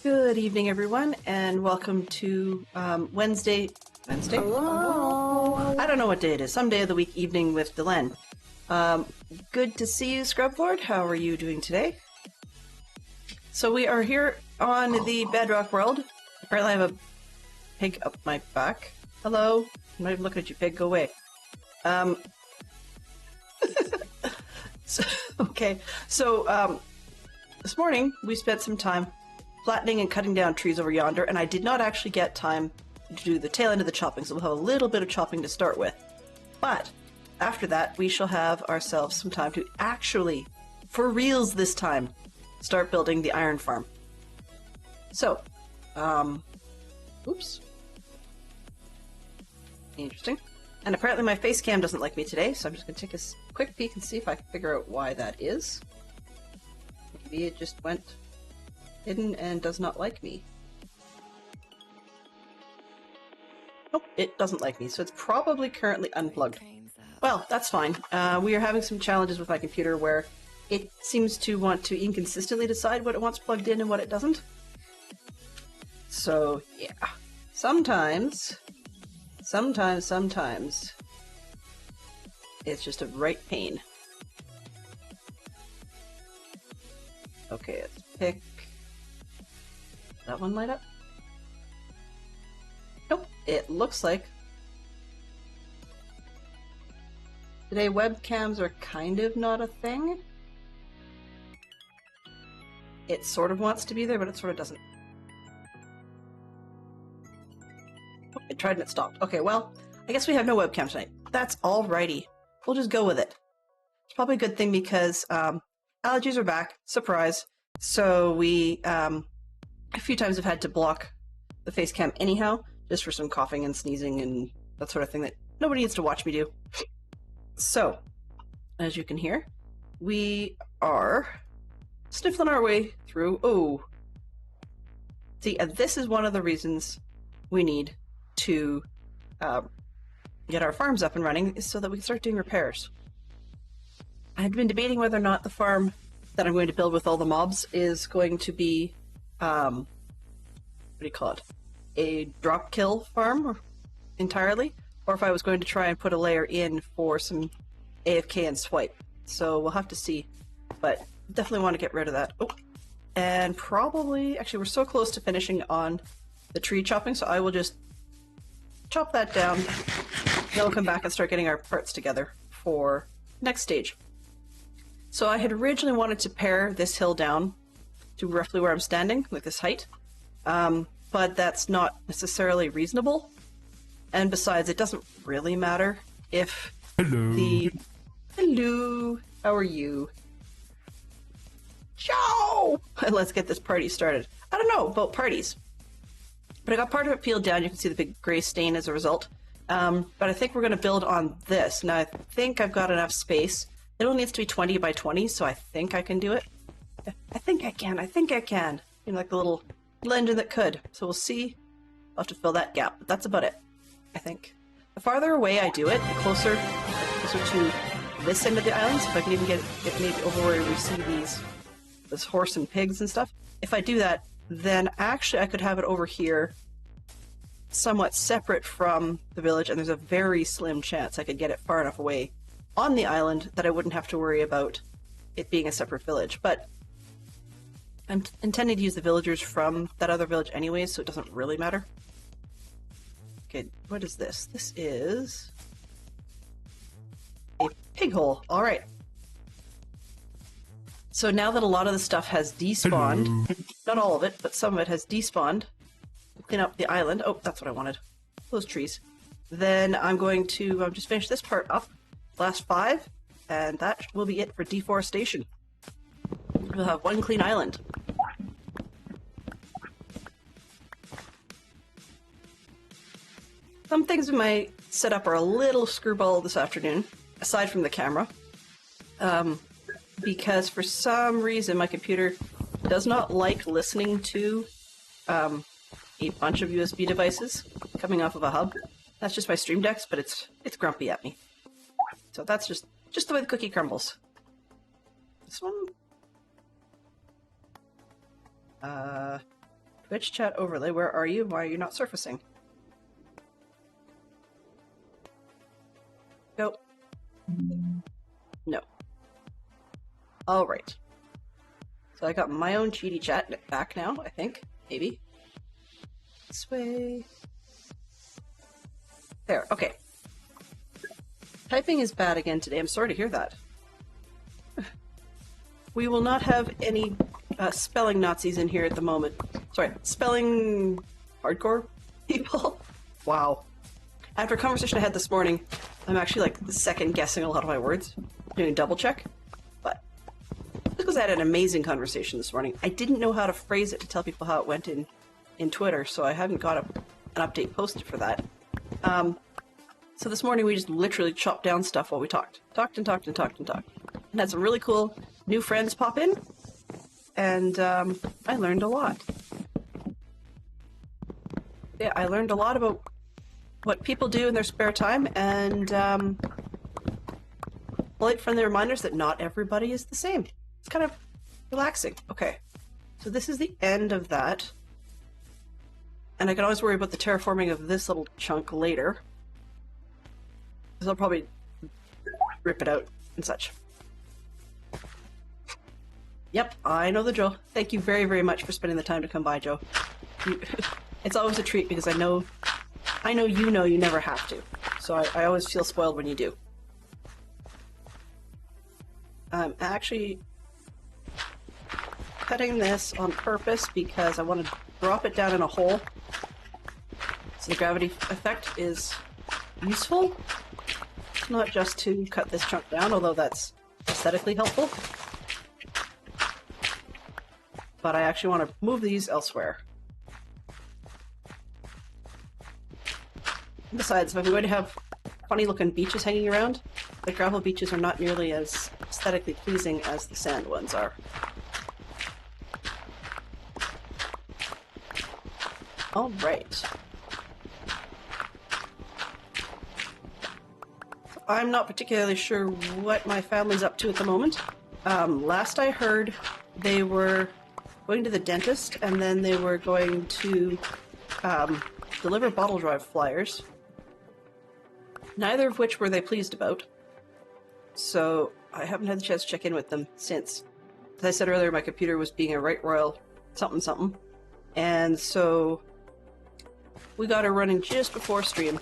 Good evening, everyone, and welcome to Wednesday? Hello. I don't know what day it is. Some day of the week evening with Delenn. Good to see you, Scrublord. How are you doing today? So we are here on the Bedrock world. Apparently I have a pig up my back. Hello? I'm not even looking at you, pig. Go away. So, this morning we spent some time flattening and cutting down trees over yonder, and I did not actually get time to do the tail end of the chopping, so we'll have a little bit of chopping to start with. But after that, we shall have ourselves some time to actually, for reals this time, start building the iron farm. So, oops. Interesting. And apparently my face cam doesn't like me today, so I'm just going to take a quick peek and see if I can figure out why that is. Maybe it just went hidden and does not like me. Nope, it doesn't like me, so it's probably currently unplugged. Well, that's fine. We are having some challenges with my computer where it seems to want to inconsistently decide what it wants plugged in and what it doesn't. So, yeah. Sometimes, it's just a right pain. Okay, let's pick that one light up. Nope, it looks like today webcams are kind of not a thing. It sort of wants to be there, but it sort of doesn't. Oh, it tried and it stopped. Okay, well, I guess we have no webcam tonight. That's alrighty. We'll just go with it. It's probably a good thing because allergies are back. Surprise. So we a few times have had to block the face cam anyhow, just for some coughing and sneezing and that sort of thing that nobody needs to watch me do. So, as you can hear, we are sniffling our way through. Oh. See, and this is one of the reasons we need to get our farms up and running, is so that we can start doing repairs. I had been debating whether or not the farm that I'm going to build with all the mobs is going to be, what do you call it? A drop kill farm entirely, or if I was going to try and put a layer in for some AFK and swipe. So we'll have to see, but definitely want to get rid of that. Oh, and probably, actually we're so close to finishing on the tree chopping, so I will just chop that down. Then we'll come back and start getting our parts together for next stage. So I had originally wanted to pare this hill down to roughly where I'm standing, like this height, but that's not necessarily reasonable. And besides, it doesn't really matter if Hello! How are you? Ciao! Let's get this party started. I don't know about parties, but I got part of it peeled down. You can see the big gray stain as a result. But I think we're going to build on this. Now I think I've got enough space. It only needs to be 20 by 20, so I think I can do it. I think I can. You know, like the little engine that could. So we'll see. I'll have to fill that gap, but that's about it, I think. The farther away I do it, the closer to this end of the island, so if I can even get maybe over where we see this horse and pigs and stuff. If I do that, then actually I could have it over here somewhat separate from the village, and there's a very slim chance I could get it far enough away on the island that I wouldn't have to worry about it being a separate village. But I'm intending to use the villagers from that other village anyways, so it doesn't really matter. Okay, what is this? This is a pig hole. Alright. So now that a lot of the stuff has despawned, not all of it, but some of it has despawned, clean up the island. Oh, that's what I wanted. Those trees. Then I'm going to just finish this part up. Last 5, and that will be it for deforestation. We'll have one clean island. Some things in my setup are a little screwball this afternoon, aside from the camera. Because for some reason my computer does not like listening to a bunch of USB devices coming off of a hub. That's just my Stream Decks, but it's grumpy at me. So that's just the way the cookie crumbles. This one? Twitch chat overlay, where are you? Why are you not surfacing? Go. No. Alright. So I got my own cheaty chat back now, I think. Maybe. This way. There, okay. Typing is bad again today. I'm sorry to hear that. We will not have any spelling Nazis in here at the moment. Sorry, spelling hardcore people? Wow. After a conversation I had this morning, I'm actually like second guessing a lot of my words, doing a double check. But because I had an amazing conversation this morning, I didn't know how to phrase it to tell people how it went in Twitter, so I haven't got an update posted for that. So this morning we just literally chopped down stuff while we talked. Talked and talked and talked and talked. And had some really cool new friends pop in, and I learned a lot. Yeah, I learned a lot about what people do in their spare time, and light friendly reminders that not everybody is the same. It's kind of relaxing. Okay, so this is the end of that. And I can always worry about the terraforming of this little chunk later, because I'll probably rip it out and such. Yep, I know the drill. Thank you very, very much for spending the time to come by, Joe. It's always a treat because I know you know you never have to. So I always feel spoiled when you do. I'm actually cutting this on purpose because I want to drop it down in a hole so the gravity effect is useful. Not just to cut this chunk down, although that's aesthetically helpful. But I actually want to move these elsewhere. Besides, if I'm going to have funny looking beaches hanging around, the gravel beaches are not nearly as aesthetically pleasing as the sand ones are. Alright. I'm not particularly sure what my family's up to at the moment. Last I heard, they were going to the dentist, and then they were going to deliver bottle drive flyers. Neither of which were they pleased about. So I haven't had the chance to check in with them since. As I said earlier, my computer was being a right royal something something. And so we got her running just before stream.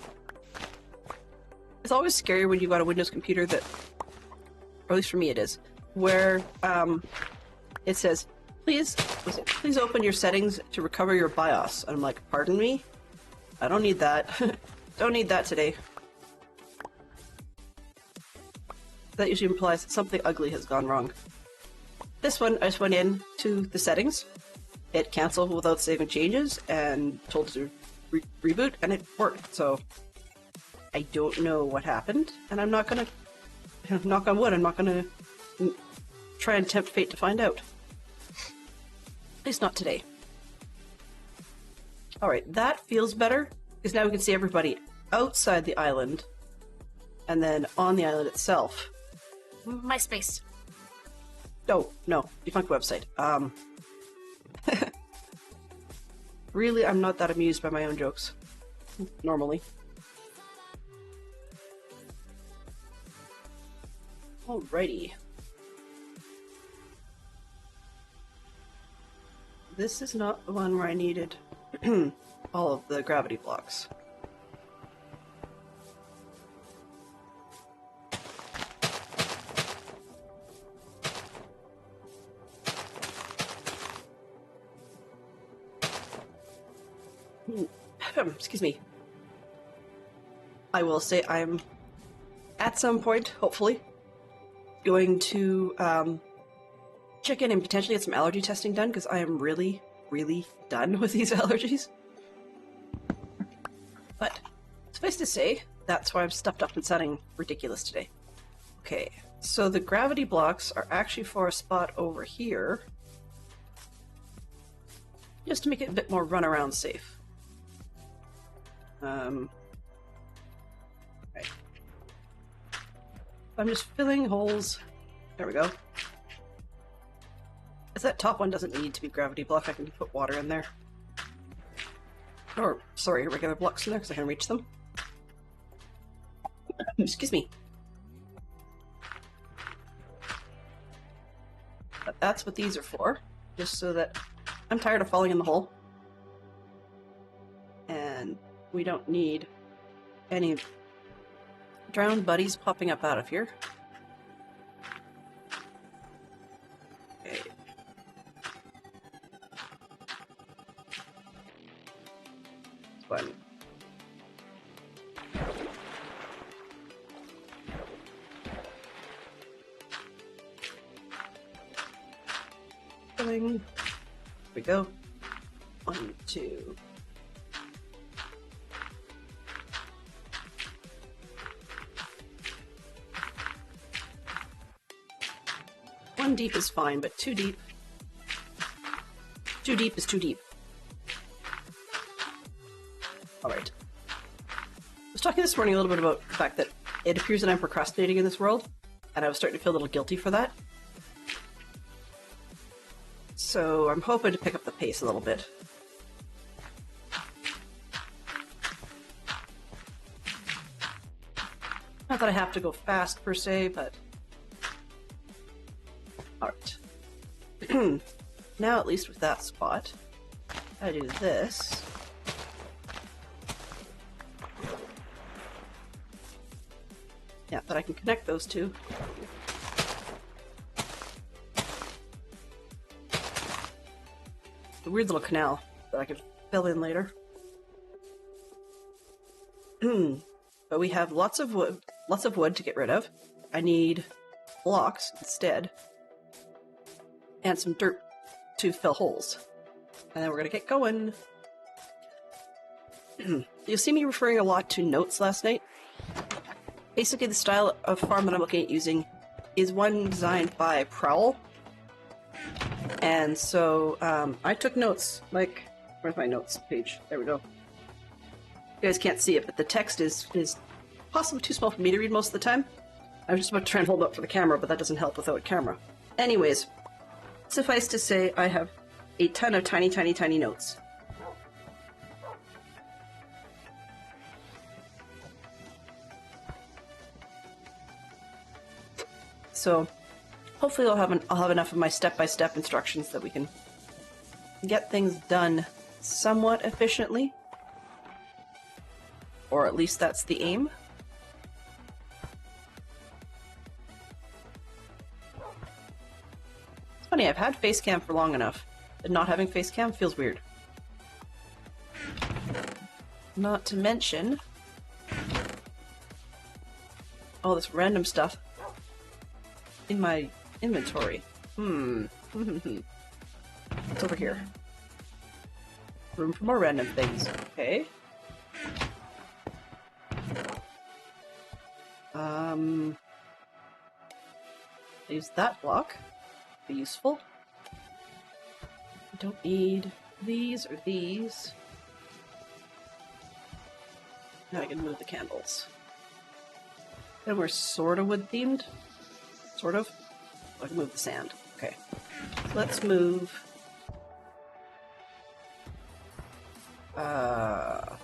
It's always scary when you've got a Windows computer that, or at least for me it is, where it says, please open your settings to recover your BIOS. And I'm like, pardon me? I don't need that. Don't need that today. That usually implies that something ugly has gone wrong. This one, I just went in to the settings. It canceled without saving changes and told to reboot, and it worked. So I don't know what happened, and I'm not gonna, knock on wood, I'm not gonna try and tempt fate to find out. At least not today. Alright, that feels better, because now we can see everybody outside the island, and then on the island itself. MySpace. Oh, no, defunct website. Really, I'm not that amused by my own jokes. Normally. Alrighty. This is not the one where I needed all of the gravity blocks. Excuse me. I will say I'm, at some point, hopefully, going to check in and potentially get some allergy testing done, because I am really, really done with these allergies. But, suffice to say, that's why I'm stuffed up and sounding ridiculous today. Okay, so the gravity blocks are actually for a spot over here, just to make it a bit more runaround safe. Right. I'm just filling holes. There we go. As that top one doesn't need to be gravity block, I can put water in there. Or, sorry, regular blocks in there because I can reach them. Excuse me. But that's what these are for. Just so that I'm tired of falling in the hole. And we don't need any drowned buddies popping up out of here. Okay. Fun. Filling. Here we go. 1, 2. One deep is fine, but too deep. Too deep is too deep. Alright. I was talking this morning a little bit about the fact that it appears that I'm procrastinating in this world, and I was starting to feel a little guilty for that. So I'm hoping to pick up the pace a little bit. Not that I have to go fast per se, but... Alright. Now at least with that spot, I do this. Yeah, but I can connect those two. A weird little canal that I could fill in later. But we have lots of wood to get rid of. I need blocks instead. And some dirt to fill holes. And then we're gonna get going. You'll see me referring a lot to notes last night. Basically, the style of farm that I'm looking at using is one designed by Prowl. And so I took notes, like, where's my notes page? There we go. You guys can't see it, but the text is possibly too small for me to read most of the time. I was just about to try and hold it up for the camera, but that doesn't help without a camera. Anyways, suffice to say, I have a ton of tiny, tiny, tiny notes. So hopefully I'll have enough of my step-by-step instructions that we can get things done somewhat efficiently. Or at least that's the aim. It's funny, I've had Facecam for long enough, but not having Facecam feels weird. Not to mention all this random stuff in my inventory. It's over here. Room for more random things. Okay. Use that block. Be useful. I don't need these or these. Now I can move the candles. And we're sort of wood themed. Sort of. I can move the sand. Okay. So let's move. Put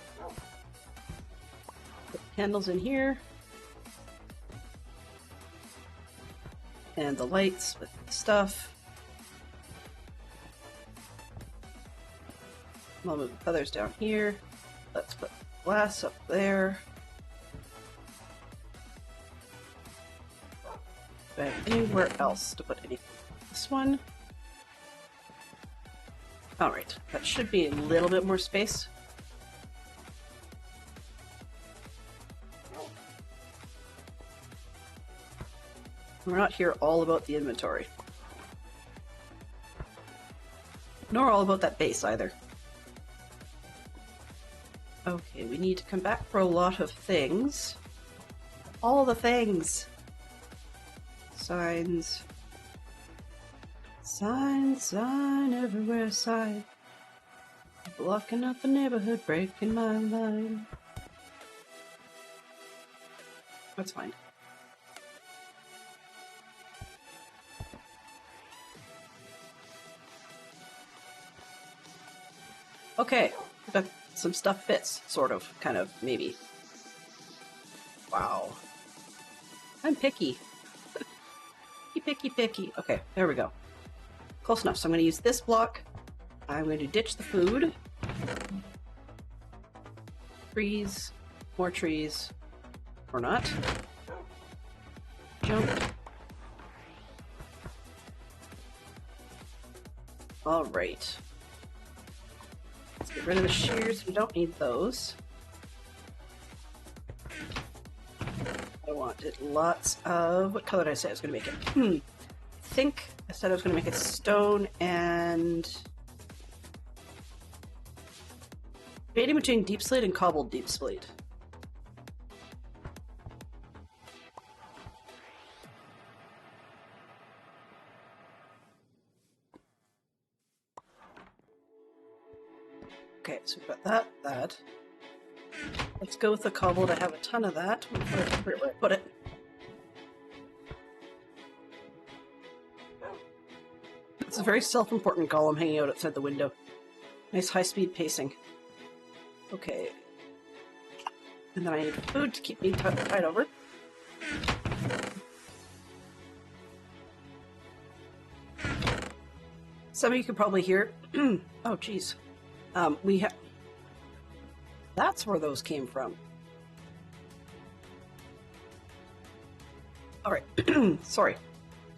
candles in here. And the lights with the stuff. I'll move the feathers down here. Let's put glass up there. Do I have anywhere else to put anything? This one. Alright, that should be a little bit more space. We're not here all about the inventory. Nor all about that base either. Okay, we need to come back for a lot of things. All the things! Signs. Sign everywhere, sign. Blocking up the neighborhood, breaking my line. That's fine. Okay, some stuff fits, sort of, kind of, maybe. Wow. I'm picky. Picky, picky. Okay, there we go. Close enough. So I'm going to use this block. I'm going to ditch the food. Trees. More trees. Or not. Jump. Alright. Let's get rid of the shears. We don't need those. I wanted lots of... What color did I say I was going to make it? I think I said I was going to make it stone and... debating between deep slate and cobbled deep slate. Okay, so we've got that. Let's go with the cobbled. I have a ton of that. Where do I put it? It's a very self-important golem hanging out outside the window. Nice high-speed pacing. Okay. And then I need food to keep me tied over. Some of you can probably hear... oh, jeez. We have... That's where those came from. Alright. Sorry.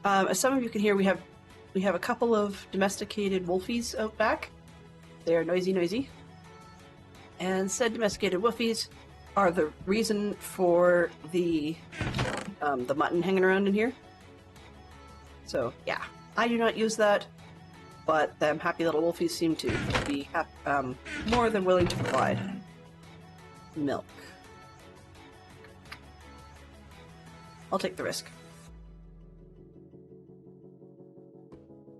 As some of you can hear, we have a couple of domesticated wolfies out back. They are noisy. And said domesticated wolfies are the reason for the mutton hanging around in here. So, yeah. I do not use that, but them happy little wolfies seem to be more than willing to provide milk. I'll take the risk.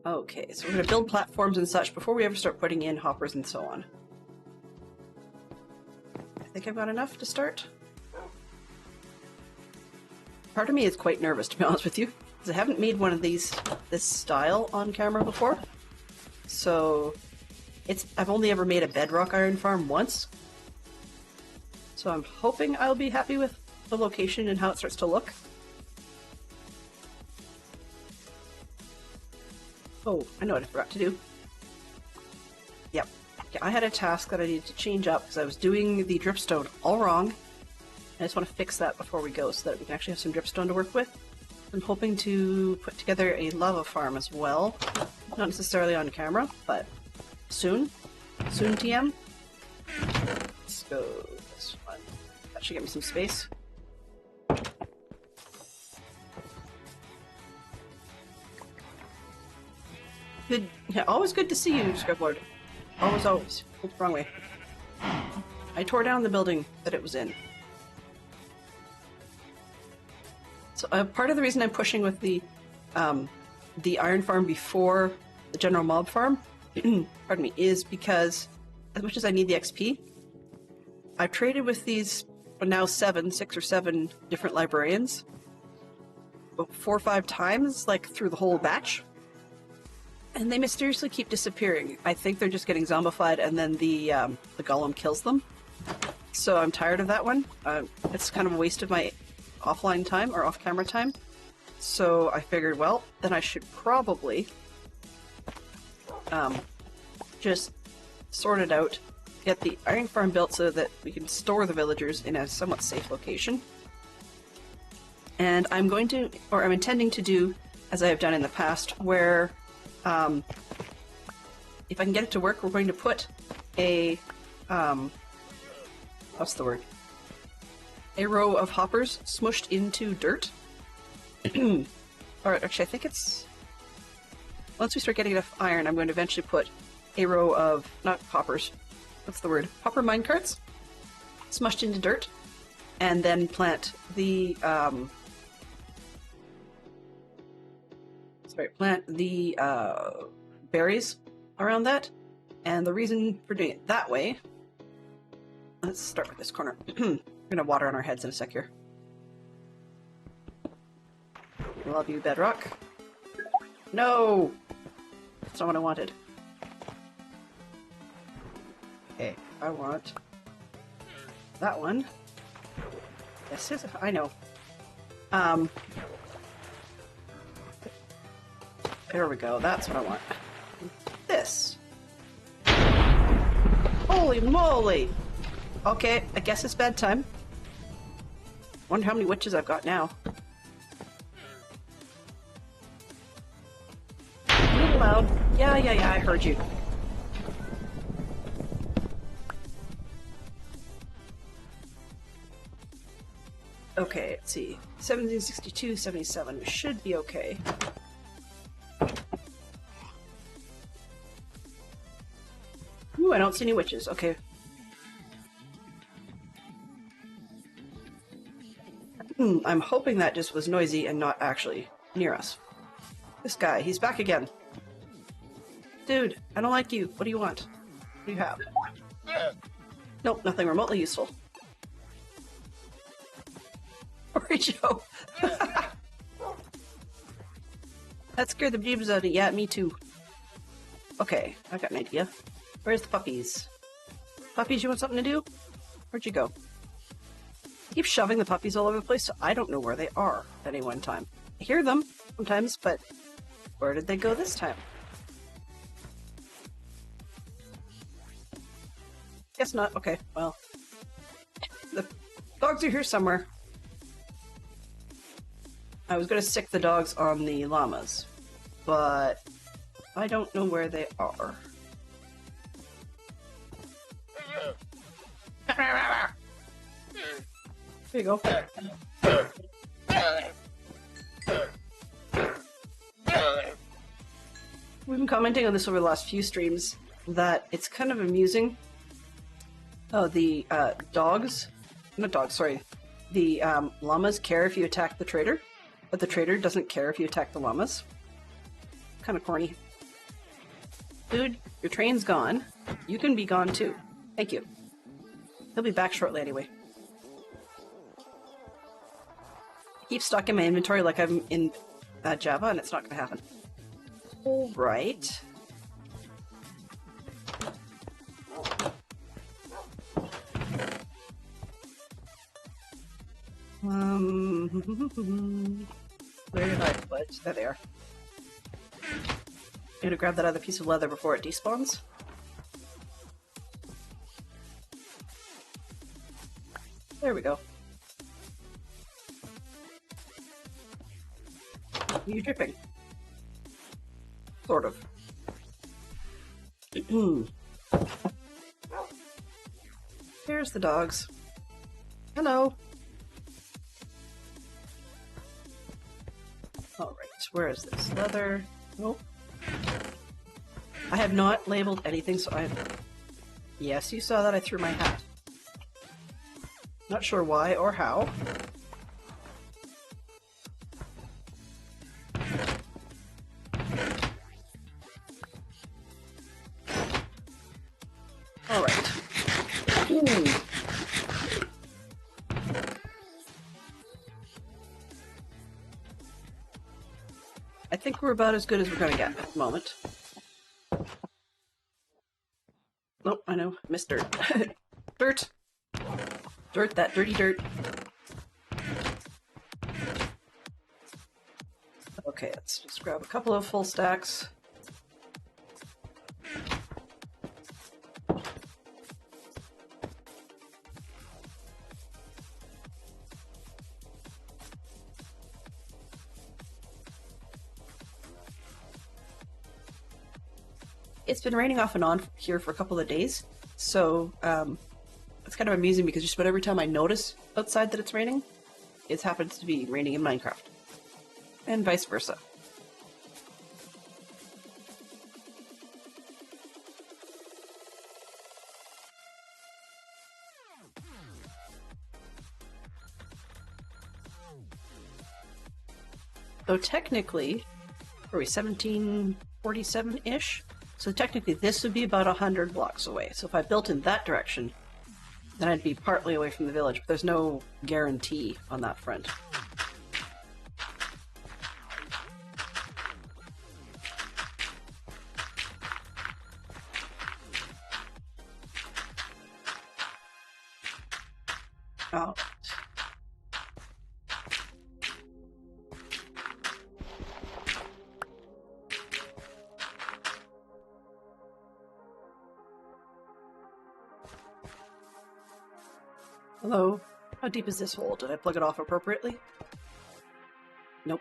Okay, so we're going to build platforms and such before we ever start putting in hoppers and so on. I think I've got enough to start. Part of me is quite nervous, to be honest with you, because I haven't made one of this style on camera before. So I've only ever made a Bedrock iron farm once. So I'm hoping I'll be happy with the location and how it starts to look. Oh, I know what I forgot to do. Yep. Okay, I had a task that I needed to change up because I was doing the dripstone all wrong. I just want to fix that before we go so that we can actually have some dripstone to work with. I'm hoping to put together a lava farm as well. Not necessarily on camera, but soon. Soon, TM. Let's go this one. That should get me some space. Good. Yeah, always good to see you, Scriblord. Always, always. Oops, wrong way. I tore down the building that it was in. So part of the reason I'm pushing with the iron farm before the general mob farm, pardon me, is because as much as I need the XP, I've traded with these now 6 or 7 different librarians 4 or 5 times, like through the whole batch. And they mysteriously keep disappearing. I think they're just getting zombified and then the golem kills them. So I'm tired of that one. It's kind of a waste of my offline time or off-camera time. So I figured, well, then I should probably just sort it out, get the iron farm built so that we can store the villagers in a somewhat safe location. And I'm going to, or I'm intending to do, as I have done in the past, where if I can get it to work, we're going to put a, what's the word? A row of hoppers smushed into dirt. Or actually, I think it's... Once we start getting enough iron, I'm going to eventually put a row of... not hoppers. What's the word? Hopper minecarts? Smushed into dirt. And then plant the... berries around that. And the reason for doing it that way... Let's start with this corner. We're gonna have water on our heads in a sec here. Love you, Bedrock. No! That's not what I wanted. Okay. I want that one. Yes, yes, I know. There we go. That's what I want. This. Holy moly! Okay, I guess it's bedtime. Wonder how many witches I've got now. A little loud. Yeah, I heard you. Okay, let's see. 1762, 77. We should be okay. Ooh, I don't see any witches. Okay. I'm hoping that just was noisy and not actually near us. This guy, he's back again. Dude, I don't like you. What do you want? What do you have? Nope, nothing remotely useful. Sorry, Joe. That scared the bejeebs out of me. Yeah, me too. Okay, I've got an idea. Where's the puppies? Puppies, you want something to do? Where'd you go? I keep shoving the puppies all over the place, so I don't know where they are at any one time. I hear them sometimes, but where did they go this time? Guess not. Okay, well. The dogs are here somewhere. I was going to sick the dogs on the llamas, but I don't know where they are. There you go. We've been commenting on this over the last few streams, that it's kind of amusing. Oh, the dogs, not dogs, sorry. The llamas care if you attack the trader, but the trader doesn't care if you attack the llamas. Kind of corny. Dude, your train's gone. You can be gone too. Thank you. He'll be back shortly anyway. I keep stuck in my inventory like I'm in Java, and it's not going to happen. Alright. Where did I put? There they are. I'm gonna grab that other piece of leather before it despawns. There we go. You're dripping. Sort of. Here's the dogs. Hello. Alright, where is this? Leather. Nope. I have not labeled anything, so I... Yes, you saw that I threw my hat. Not sure why or how. Alright. I think we're about as good as we're gonna get at the moment. Nope, I know. Missed dirt. Dirt! Dirt, that dirty dirt. Okay, let's just grab a couple of full stacks. It's been raining off and on here for a couple of days, so it's kind of amusing because just about every time I notice outside that it's raining, it happens to be raining in Minecraft. And vice versa. Though technically, are we 1747-ish? So technically this would be about 100 blocks away. So if I built in that direction, then I'd be partly away from the village, but there's no guarantee on that front. Oh. Hello? How deep is this hole? Did I plug it off appropriately? Nope.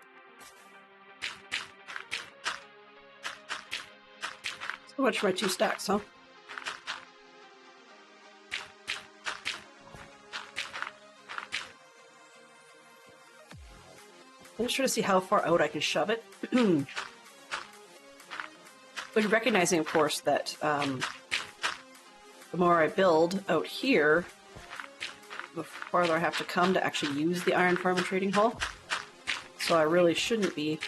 So much for my 2 stacks, huh? I'm just trying to see how far out I can shove it. But recognizing, of course, that the more I build out here, the farther I have to come to actually use the iron farm and trading hall. So I really shouldn't be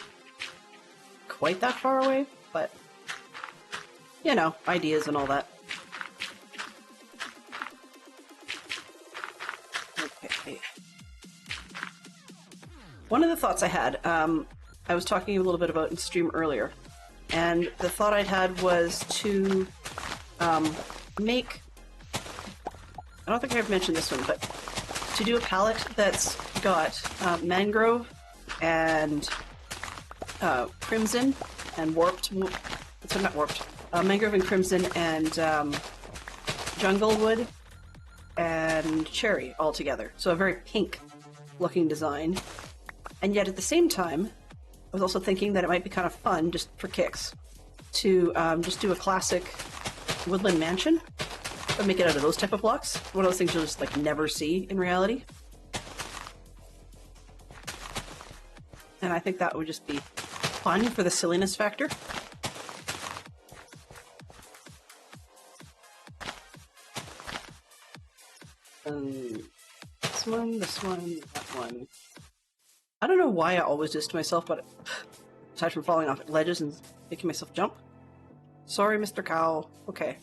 quite that far away, but, you know, ideas and all that. Okay. One of the thoughts I had, I was talking a little bit about in stream earlier, and the thought I'd had was to make, I don't think I've mentioned this one, but to do a palette that's got mangrove and crimson and warped, so not warped, mangrove and crimson and jungle wood and cherry all together. So a very pink looking design. And yet at the same time, I was also thinking that it might be kind of fun, just for kicks, to just do a classic woodland mansion, but make it out of those type of blocks. One of those things you'll just like never see in reality. And I think that would just be fun for the silliness factor. This one, that one. I don't know why I always do this to myself, but aside from falling off ledges and making myself jump. Sorry, Mr. Cow. Okay.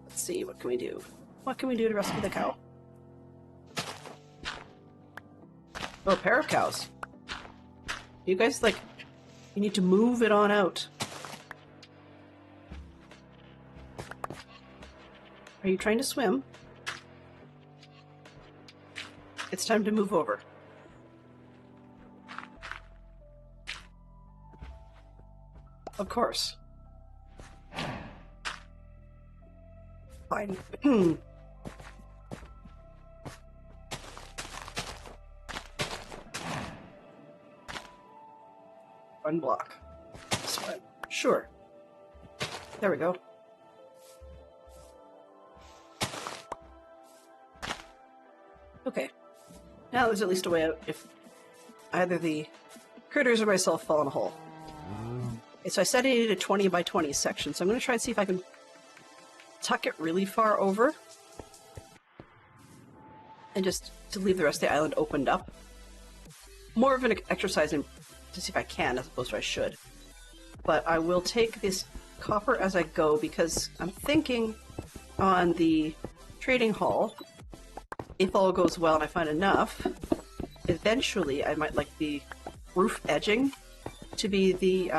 Let's see, what can we do? What can we do to rescue the cow? Oh, a pair of cows. You guys, like, you need to move it on out. Are you trying to swim? It's time to move over. Of course. Fine. One block. This one. Sure. There we go. Okay. Now there's at least a way out if either the critters or myself fall in a hole. Okay, so I said I needed a 20 by 20 section, so I'm going to try and see if I can tuck it really far over and just to leave the rest of the island opened up. More of an exercise in to see if I can as opposed to I should. But I will take this copper as I go because I'm thinking on the trading hall, if all goes well and I find enough, eventually I might like the roof edging to be the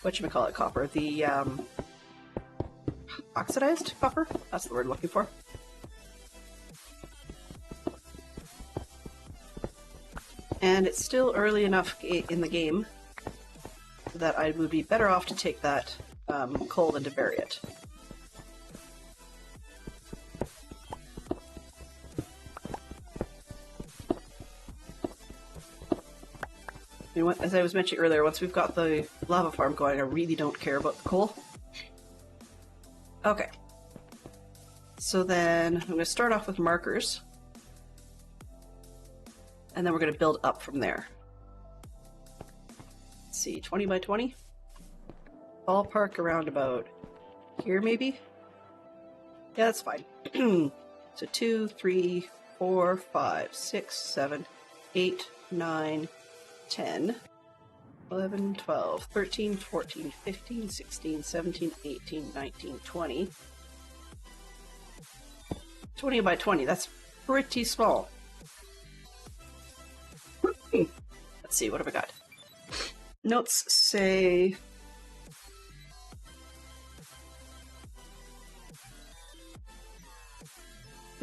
whatchamacallit copper, the oxidized copper? That's the word I'm looking for. And it's still early enough in the game that I would be better off to take that coal than to bury it. You know, as I was mentioning earlier, once we've got the lava farm going, I really don't care about the coal. Okay. So then I'm going to start off with markers. And then we're going to build up from there. Let's see, 20 by 20? Ballpark around about here, maybe? Yeah, that's fine. So 2, 3, 4, 5, 6, 7, 8, 9, 10, 11, 12, 13, 14, 15, 16, 17, 18, 19, 20. 20 by 20, that's pretty small. Let's see, what have I got? Notes say...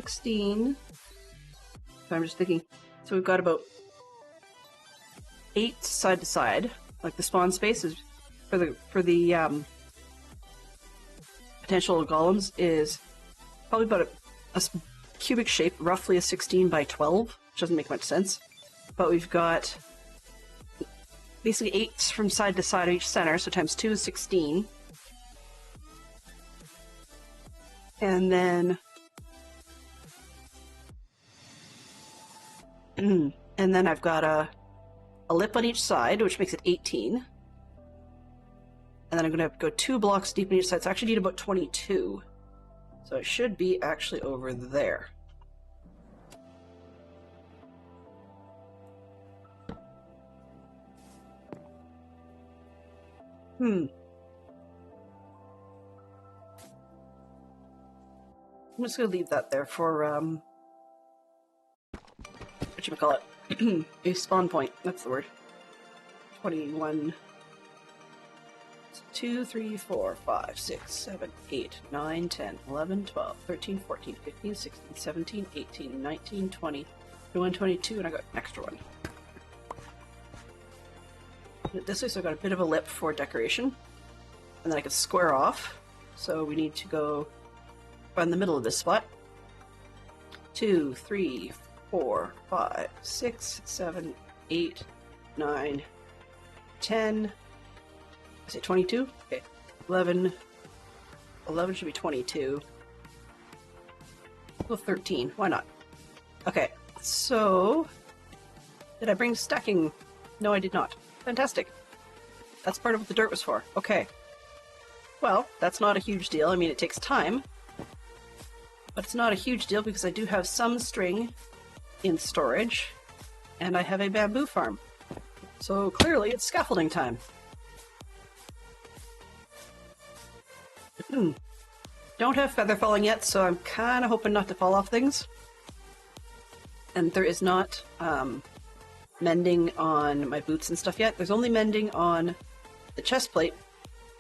16. So I'm just thinking. So we've got about 8 side to side. Like the spawn space is for the potential golems is probably about a cubic shape, roughly a 16 by 12, which doesn't make much sense. But we've got basically 8 from side to side of each center, so times 2 is 16. And then I've got a lip on each side, which makes it 18. And then I'm going to go 2 blocks deep on each side, so I actually need about 22. So it should be actually over there. I'm just going to leave that there for, whatchamacallit, a spawn point, that's the word. 21, 2, 3, 4, 5, 6, 7, 8, 9, 10, 11, 12, 13, 14, 15, 16, 17, 18, 19, 20, 21, 22, and I got an extra one. This way, so I got a bit of a lip for decoration, and then I can square off. So we need to go find the middle of this spot. 2, 3, 4, 5, 6, 7, 8, 9, 10. I say 22? Okay. 11. 11 should be 22. Well, 13. Why not? Okay, so did I bring stacking? No, I did not. Fantastic. That's part of what the dirt was for. Okay. Well, that's not a huge deal. I mean, it takes time. But it's not a huge deal because I do have some string in storage. And I have a bamboo farm. So clearly it's scaffolding time. Don't have feather falling yet, so I'm kind of hoping not to fall off things. And there is not mending on my boots and stuff yet. There's only mending on the chest plate,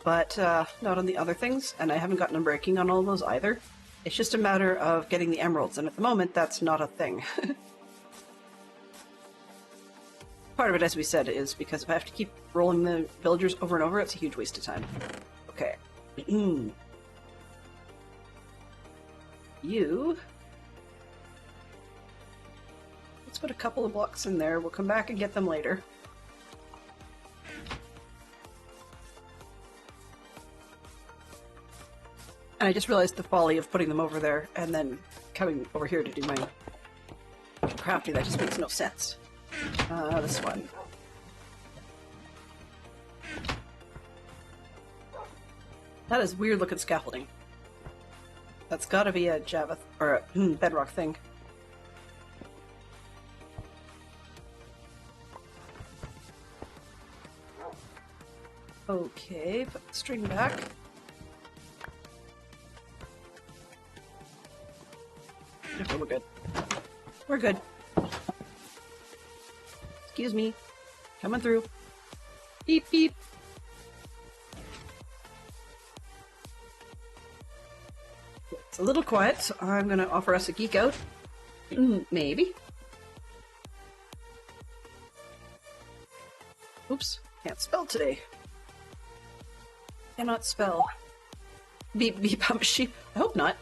but not on the other things, and I haven't gotten a breaking on all of those either. It's just a matter of getting the emeralds, and at the moment, that's not a thing. Part of it, as we said, is because if I have to keep rolling the villagers over and over, it's a huge waste of time. Okay. You... Let's put a couple of blocks in there. We'll come back and get them later. And I just realized the folly of putting them over there and then coming over here to do my crafting. That just makes no sense. This one. That is weird looking scaffolding. That's gotta be a Java or a Bedrock thing. Okay, put the string back. Okay, we're good. We're good. Excuse me. Coming through. Beep, beep. It's a little quiet, so I'm going to offer us a geek out. Maybe. Oops, can't spell today. Cannot spell. Beep, beep, I'm a sheep. I hope not.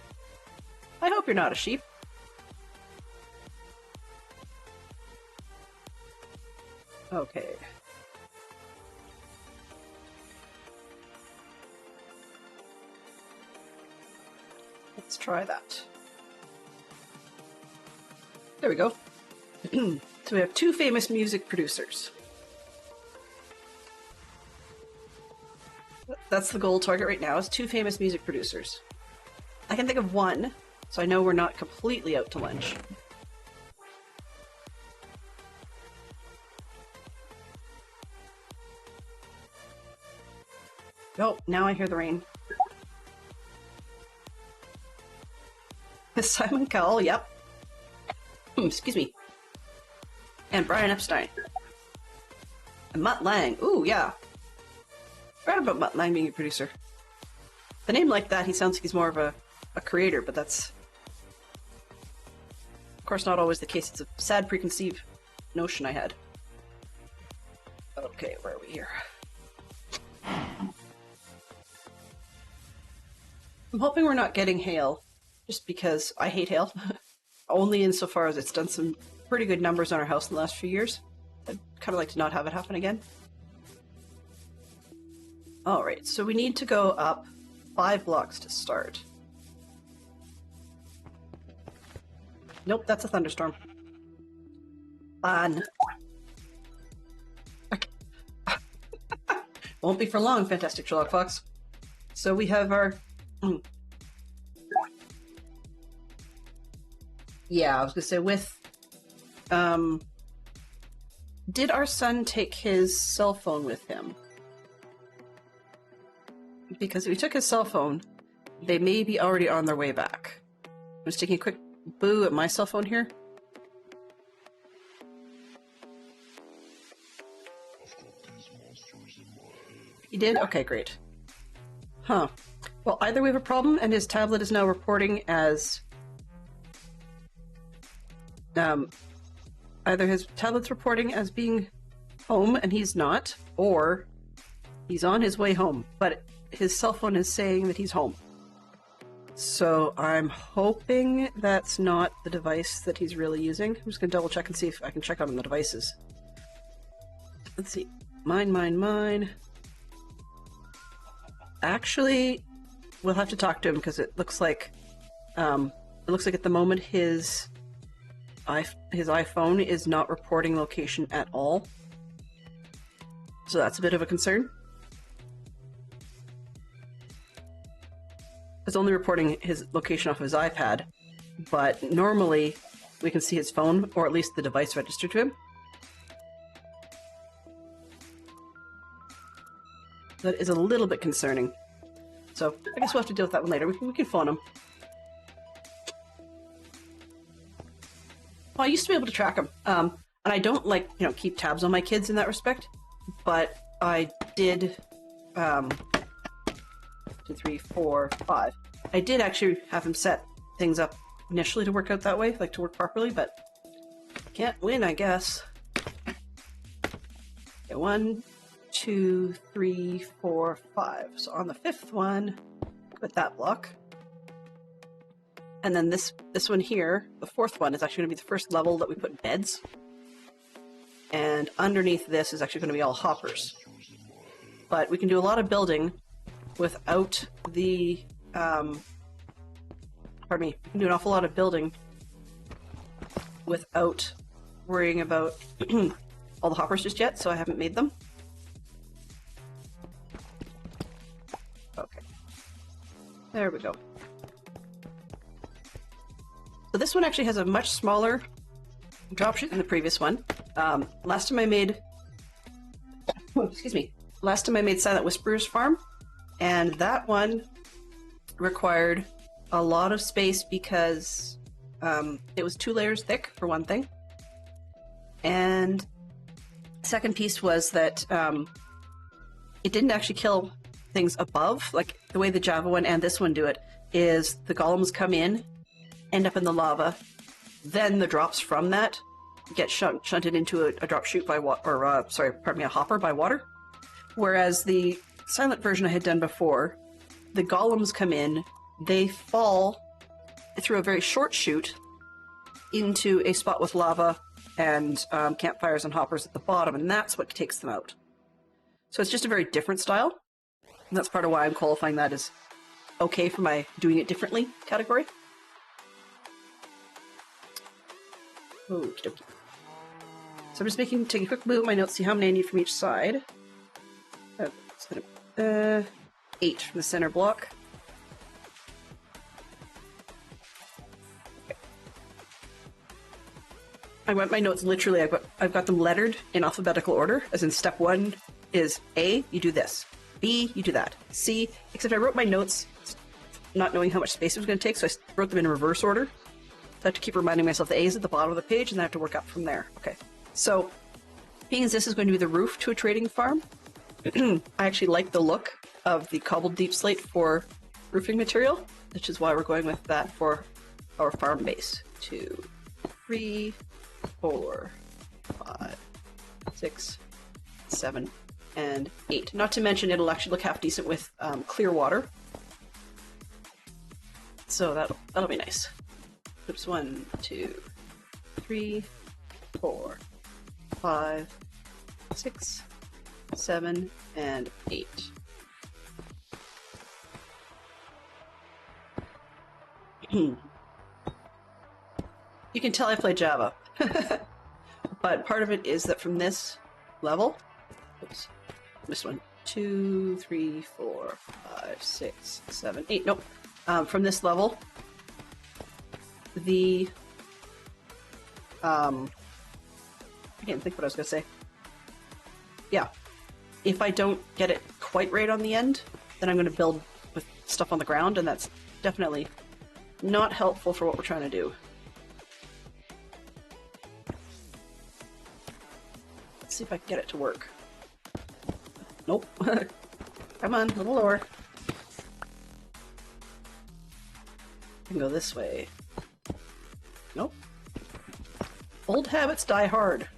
I hope you're not a sheep. Okay. Let's try that. There we go. So we have 2 famous music producers. That's the goal target right now, is 2 famous music producers. I can think of 1, so I know we're not completely out to lunch. Oh, now I hear the rain. Simon Cowell, yep. Excuse me. And Brian Epstein. And Mutt Lang. Ooh, yeah. Right about Mutt Lang being a producer. The name like that, he sounds like he's more of a creator, but that's course, not always the case. It's a sad preconceived notion I had. Okay, where are we here? I'm hoping we're not getting hail, just because I hate hail. Only insofar as it's done some pretty good numbers on our house in the last few years. I'd kind of like to not have it happen again. Alright, so we need to go up 5 blocks to start. Nope, that's a thunderstorm. Fun. Okay. Won't be for long, Fantastic Sherlock Fox. So we have our... Yeah, I was gonna say with... Did our son take his cell phone with him? Because if he took his cell phone, they may be already on their way back. I'm just taking a quick boo at my cell phone here. He did? Okay, great. Huh. Well, either we have a problem and his tablet is now reporting as... either his tablet's reporting as being home and he's not, or he's on his way home, but his cell phone is saying that he's home. So I'm hoping that's not the device that he's really using. I'm just going to double check and see if I can check on the devices. Let's see. Mine. Actually, we'll have to talk to him because it looks like at the moment his iPhone is not reporting location at all. So that's a bit of a concern. It's only reporting his location off of his iPad, but normally we can see his phone, or at least the device registered to him. That is a little bit concerning. So I guess we'll have to deal with that one later. We can phone him. Well, I used to be able to track him, and I don't keep tabs on my kids in that respect, but I did 2, 3, 4, 5. I did actually have him set things up initially to work out that way, like to work properly, but can't win, I guess. Okay, 1, 2, 3, 4, 5. So on the 5th one, put that block. And then this one here, the 4th one, is actually going to be the first level that we put beds. And underneath this is actually going to be all hoppers. But we can do a lot of building without the, pardon me, we can do an awful lot of building without worrying about all the hoppers just yet, so I haven't made them. Okay. There we go. So this one actually has a much smaller drop chute than the previous one. Last time I made Silent Whisperers Farm, and that one required a lot of space because it was 2 layers thick, for one thing. And second piece was that it didn't actually kill things above. Like, the way the Java one and this one do it is the golems come in, end up in the lava, then the drops from that get shunted into a drop chute by a hopper by water. Whereas the silent version I had done before, the golems come in, they fall through a very short chute into a spot with lava and campfires and hoppers at the bottom, and that's what takes them out. So it's just a very different style, and that's part of why I'm qualifying that as okay for my doing it differently category. Okie dokie. So I'm just taking a quick move at my notes, see how many I need from each side. 8 from the center block. Okay. I went my notes literally, I've got them lettered in alphabetical order, as in step 1 is A, you do this. B, you do that. C, except I wrote my notes not knowing how much space it was going to take, so I wrote them in reverse order. So I have to keep reminding myself the A is at the bottom of the page, and then I have to work up from there. Okay, so being as this is going to be the roof to a trading farm, I actually like the look of the cobbled deep slate for roofing material, which is why we're going with that for our farm base. 2, 3, 4, 5, 6, 7, and 8. Not to mention it'll actually look half decent with clear water. So that'll be nice. Oops, 1, 2, 3, 4, 5, 6, 7, and 8. You can tell I play Java. But part of it is that from this level, oops, this one, 2, 3, 4, 5, 6, 7, 8. Nope. From this level, the I can't think what I was gonna say. Yeah, if I don't get it quite right on the end, then I'm gonna build with stuff on the ground, and that's definitely not helpful for what we're trying to do. Let's see if I can get it to work. Nope. Come on, a little lower. I can go this way. Nope. Old habits die hard.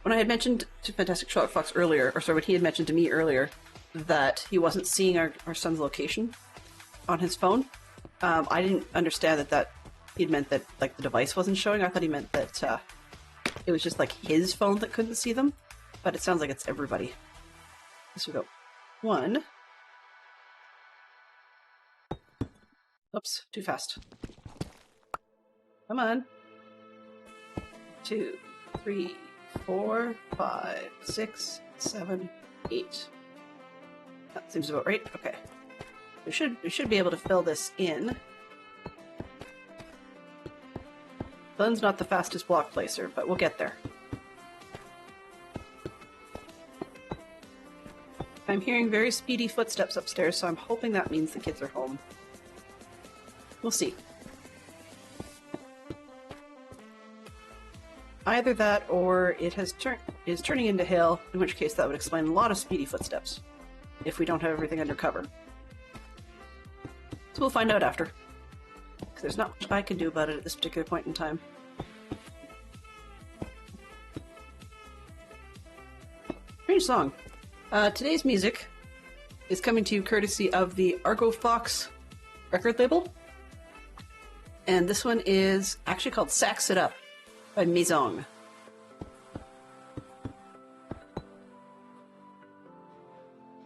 When I had mentioned to Fantastic Sherlock Fox earlier, or sorry, when he had mentioned to me earlier that he wasn't seeing our son's location on his phone, I didn't understand that he'd meant that like the device wasn't showing. I thought he meant that it was just like his phone that couldn't see them, but it sounds like it's everybody. So we go 1. Oops, too fast. Come on. 2, 3, 4, 5, 6, 7, 8. That seems about right. Okay. We should be able to fill this in. Fun's not the fastest block placer, but we'll get there. I'm hearing very speedy footsteps upstairs, so I'm hoping that means the kids are home. We'll see. Either that, or it is turning into hail, in which case that would explain a lot of speedy footsteps, if we don't have everything under cover. So we'll find out after, because there's not much I can do about it at this particular point in time. Strange song. Today's music is coming to you courtesy of the Argo Fox record label, and this one is actually called Sax It Up by Maison.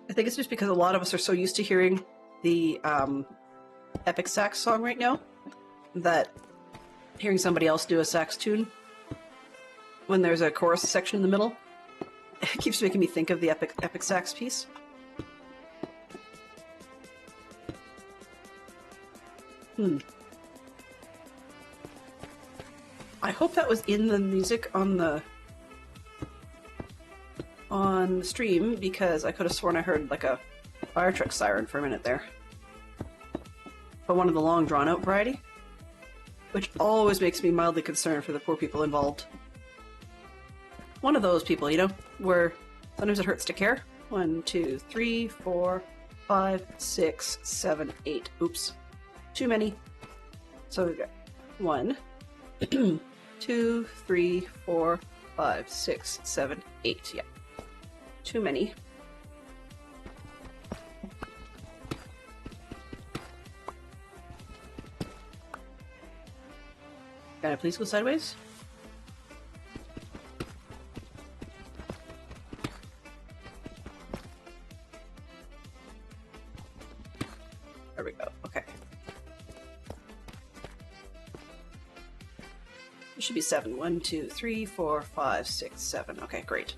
I think it's just because a lot of us are so used to hearing the epic sax song right now that hearing somebody else do a sax tune when there's a chorus section in the middle, it keeps making me think of the epic sax piece. I hope that was in the music on the stream, because I could have sworn I heard like a fire truck siren for a minute there. But one of the long drawn out variety, which always makes me mildly concerned for the poor people involved. One of those people, you know, where sometimes it hurts to care. 1, 2, 3, 4, 5, 6, 7, 8. Oops. Too many. So we've got 1, 2, 3, 4, 5, 6, 7, 8. Yeah. Too many. Can I please go sideways? There we go. Okay. It should be 7. 1, 2, 3, 4, 5, 6, 7. Okay, great.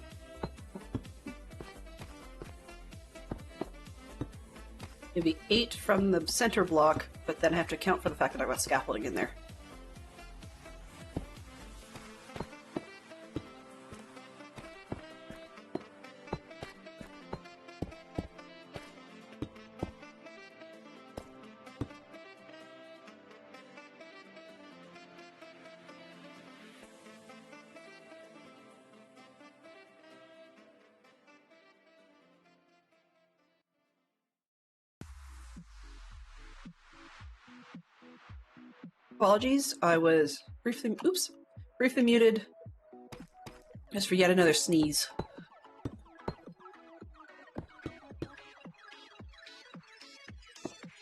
It'd be 8 from the center block, but then I have to account for the fact that I've got scaffolding in there. Apologies, I was briefly muted just for yet another sneeze.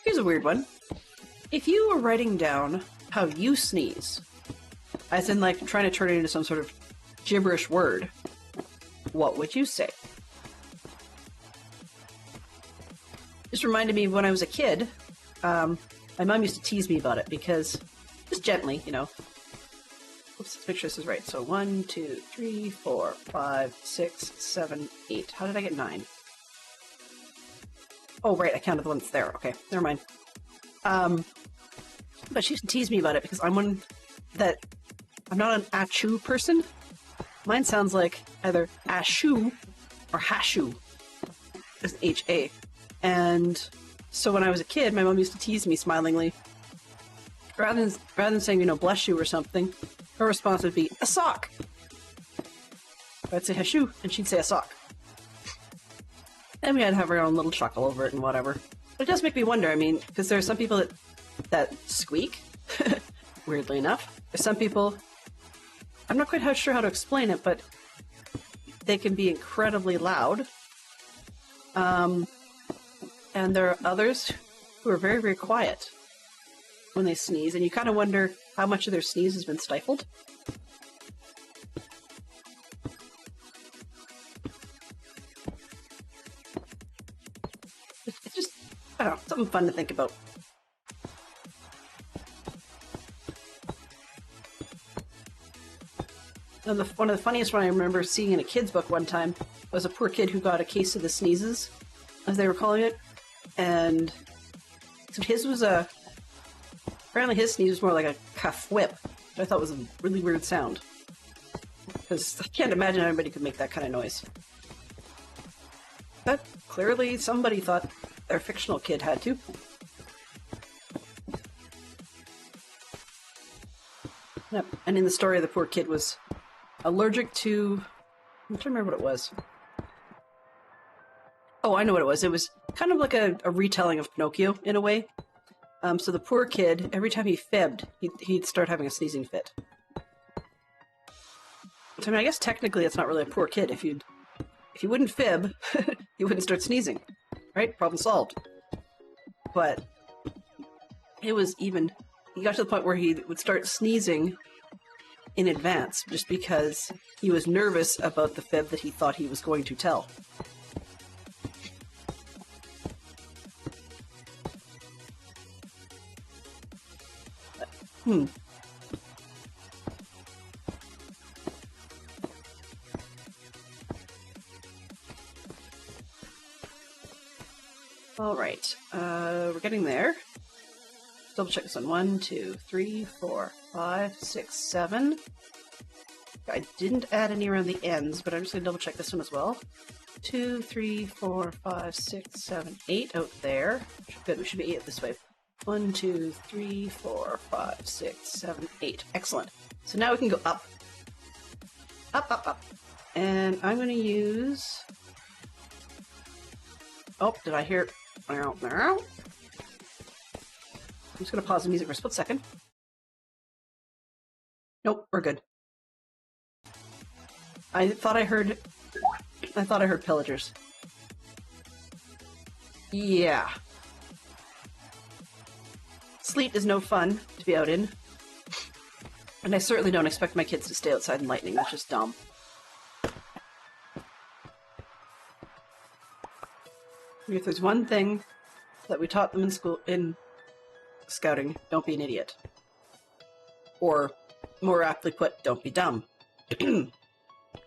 Here's a weird one. If you were writing down how you sneeze, as in like trying to turn it into some sort of gibberish word, what would you say? Just reminded me of when I was a kid. My mom used to tease me about it because, just gently, you know. Oops, let's make sure this is right. So 1, 2, 3, 4, 5, 6, 7, 8. How did I get 9? Oh, right, I counted the ones there. Okay, never mind. But she used to tease me about it because I'm one that I'm not an achoo person. Mine sounds like either ashoo or hashu. It's H-A. And so when I was a kid, my mom used to tease me smilingly. Rather than saying, you know, bless you or something, her response would be, a sock. I'd say hashu, and she'd say a sock. And we had to have our own little chuckle over it and whatever. But it does make me wonder, I mean, because there are some people that squeak, weirdly enough. There's some people, I'm not quite sure how to explain it, but they can be incredibly loud. And there are others who are very, very quiet when they sneeze, and you kind of wonder how much of their sneeze has been stifled. It's just, I don't know, something fun to think about. And one of the funniest one I remember seeing in a kid's book one time was a poor kid who got a case of the sneezes, as they were calling it. And so his was apparently his sneeze was more like a cuff whip, which I thought was a really weird sound. Because I can't imagine anybody could make that kind of noise. But clearly somebody thought their fictional kid had to. Yep. And in the story, the poor kid was allergic to... I'm trying to remember what it was. Oh, I know what it was. It was kind of like a retelling of Pinocchio, in a way. So the poor kid, every time he fibbed, he'd start having a sneezing fit. So, I mean, I guess technically it's not really a poor kid. If you wouldn't fib, you wouldn't start sneezing. Right? Problem solved. But it was even... He got to the point where he would start sneezing in advance, just because he was nervous about the fib that he thought he was going to tell. All right, we're getting there. Double check this one. 1, 2, 3, 4, 5, 6, 7. I didn't add any around the ends, but I'm just going to double check this one as well. 2, 3, 4, 5, 6, 7, 8 out there. Good, we should be 8 this way. 1, 2, 3, 4, 5, 6, 7, 8. Excellent. So now we can go up. Up, up, up. And I'm going to use... Oh, did I hear... I'm just going to pause the music for a split second. Nope, we're good. I thought I heard pillagers. Yeah. Sleet is no fun to be out in. And I certainly don't expect my kids to stay outside in lightning. That's just dumb. If there's one thing that we taught them in school, in scouting, don't be an idiot. Or, more aptly put, don't be dumb.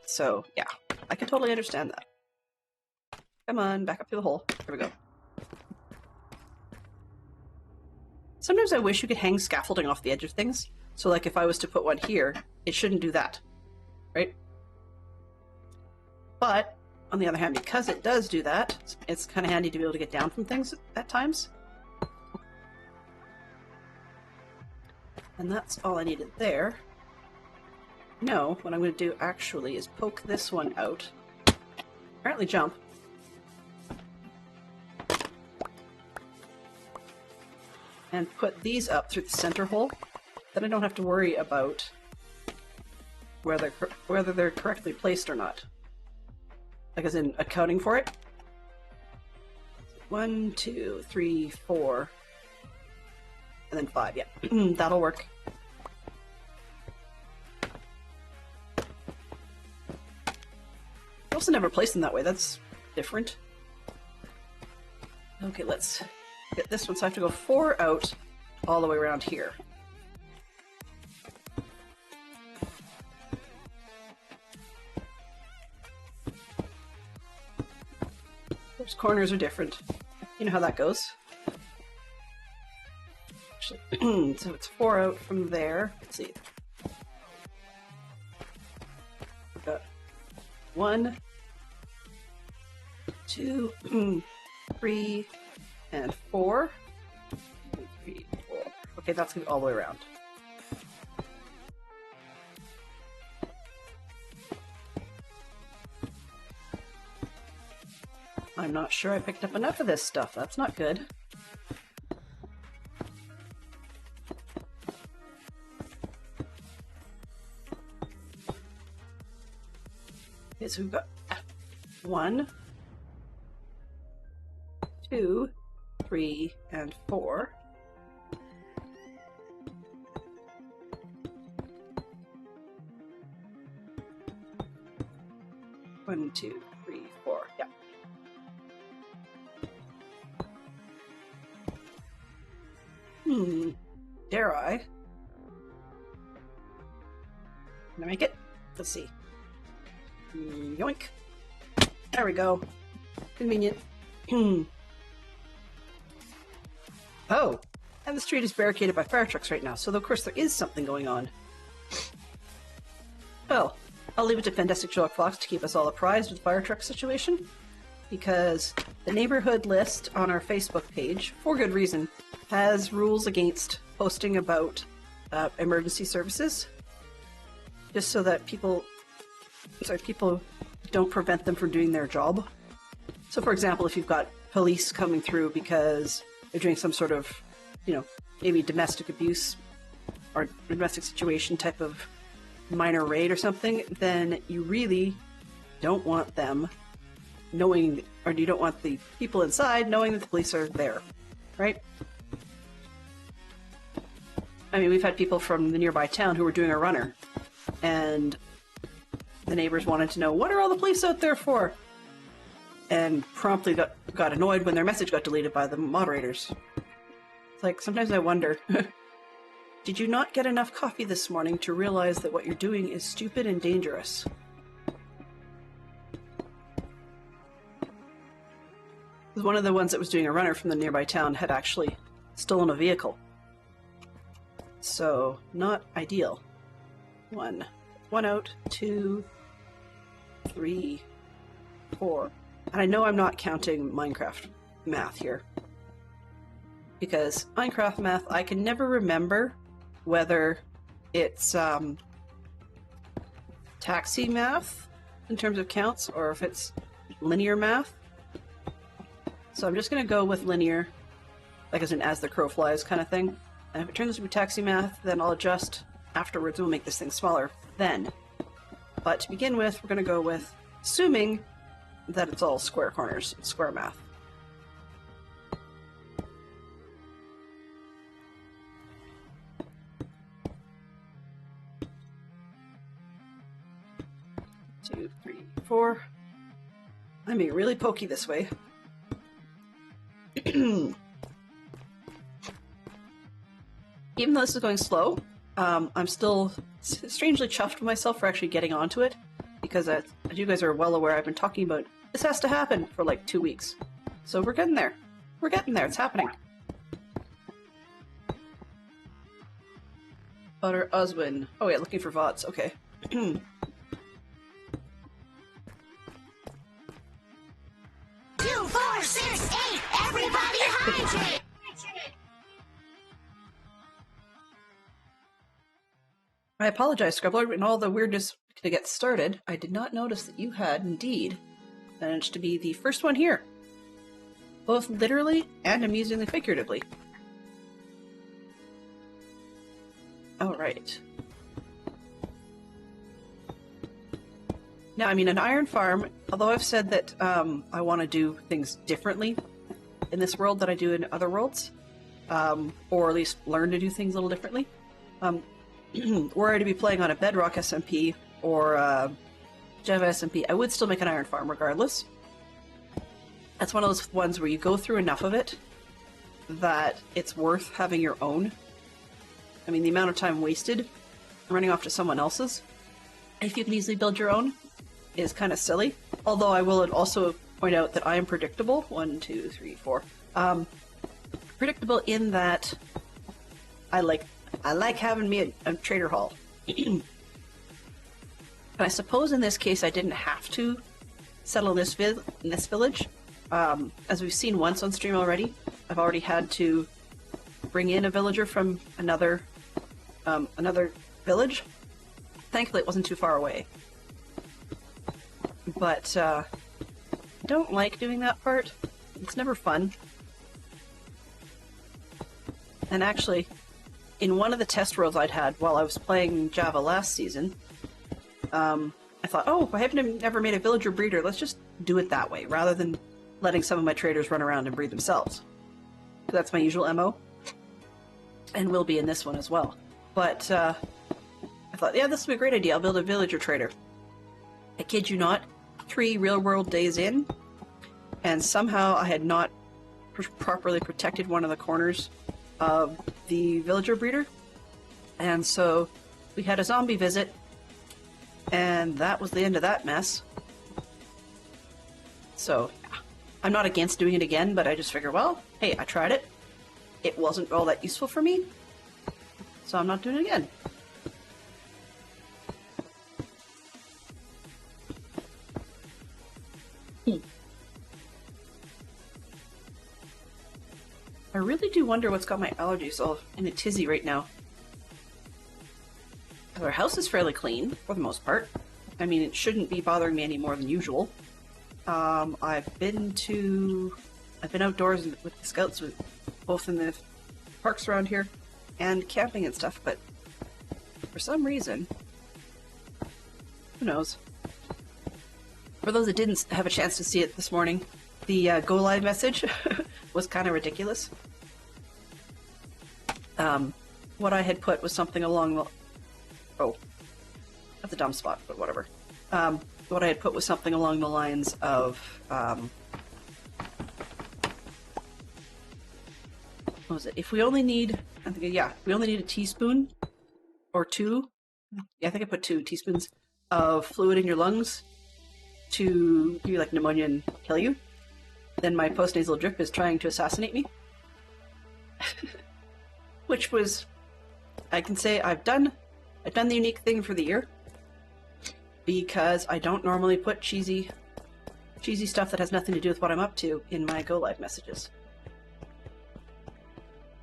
So, yeah, I can totally understand that. Come on, back up through the hole. Here we go. Sometimes I wish you could hang scaffolding off the edge of things. So, like, if I was to put one here, it shouldn't do that. Right? But, on the other hand, because it does do that, it's kind of handy to be able to get down from things at times. And that's all I needed there. No, what I'm going to do actually is poke this one out. Apparently jump. And put these up through the center hole. then I don't have to worry about whether they're correctly placed or not. Like as in accounting for it. 1, 2, 3, 4, and then 5. Yeah, that'll work. I also never placed them that way. That's different. Okay, let's get this one. So I have to go 4 out all the way around here. Those corners are different. You know how that goes. Actually, so it's 4 out from there. Let's see. We've got 1, 2, 3, and 4. 2, 3, 4. Okay, that's gonna be all the way around. I'm not sure I picked up enough of this stuff. That's not good. Okay, so we've got 1, 2, 3, and 4. One, 2, 3, 4. Yeah. Dare I? Can I make it? Let's see. Yoink. There we go. Convenient. Oh, and the street is barricaded by fire trucks right now, so of course there is something going on. Well, I'll leave it to Fantastic Sherlock Fox to keep us all apprised of the fire truck situation, because the neighborhood list on our Facebook page, for good reason, has rules against posting about emergency services, just so that people don't prevent them from doing their job. So for example, if you've got police coming through because they're doing some sort of, maybe domestic abuse or domestic situation type of minor raid or something, then you really don't want them knowing, or you don't want the people inside knowing that the police are there, right? I mean, we've had people from the nearby town who were doing a runner, and the neighbors wanted to know, what are all the police out there for? And promptly got annoyed when their message got deleted by the moderators. It's like, sometimes I wonder, did you not get enough coffee this morning to realize that what you're doing is stupid and dangerous? One of the ones that was doing a runner from the nearby town had actually stolen a vehicle. So, not ideal. 1 out, 2, 3, 4. And I know I'm not counting Minecraft math here, because Minecraft math, I can never remember whether it's taxi math in terms of counts or if it's linear math. So I'm just going to go with linear, like as the crow flies kind of thing. And if it turns out to be taxi math, then I'll adjust afterwards and we'll make this thing smaller then. But to begin with, we're going to go with assuming that it's all square corners, square math. Two, 3, 4. I'm being really pokey this way. Even though this is going slow, I'm still strangely chuffed with myself for actually getting onto it, because as you guys are well aware, I've been talking about this has to happen for like 2 weeks. So we're getting there. We're getting there. It's happening. Butter Oswin. Oh yeah, looking for VODs. Okay. 2, 4, 6, 8. Everybody hydrate. I apologize, Scribbler, in all the weirdness to get started, I did not notice that you had indeed managed to be the first one here, both literally and amusingly figuratively. Alright. Now, I mean, an iron farm, although I've said that I want to do things differently in this world than I do in other worlds, or at least learn to do things a little differently, were I to be playing on a Bedrock SMP or Java SMP, I would still make an iron farm regardless. That's one of those ones where you go through enough of it that it's worth having your own. I mean, the amount of time wasted running off to someone else's, if you can easily build your own, is kind of silly. Although I will also point out that I am predictable. 1, 2, 3, 4. Predictable in that I like having me a trader hall. And I suppose in this case I didn't have to settle in this village. As we've seen once on stream already, I've already had to bring in a villager from another village. Thankfully it wasn't too far away. But I don't like doing that part. It's never fun. And actually, in one of the test worlds I'd had while I was playing Java last season, I thought, oh, I haven't never made a villager breeder, let's just do it that way, rather than letting some of my traders run around and breed themselves. That's my usual MO. And will be in this one as well. But I thought, yeah, this would be a great idea, I'll build a villager trader. I kid you not, 3 real-world days in, and somehow I had not properly protected one of the corners of the villager breeder, and so we had a zombie visit, and that was the end of that mess. So, I'm not against doing it again, but I just figure, well, hey, I tried it. It wasn't all that useful for me, so I'm not doing it again. I really do wonder what's got my allergies all in a tizzy right now. Our house is fairly clean, for the most part. I mean, it shouldn't be bothering me any more than usual. I've been outdoors with the scouts, both in the parks around here and camping and stuff, but for some reason, who knows? For those that didn't have a chance to see it this morning, the go live message was kind of ridiculous. What I had put was something along the... Oh, that's a dumb spot, but whatever. What I had put was something along the lines of... what was it? If we only need... I think, yeah, we only need a teaspoon or 2. Yeah, I think I put 2 teaspoons of fluid in your lungs to give you like pneumonia and kill you. Then my postnasal drip is trying to assassinate me. Which was, I can say I've done the unique thing for the year, because I don't normally put cheesy stuff that has nothing to do with what I'm up to in my go live messages.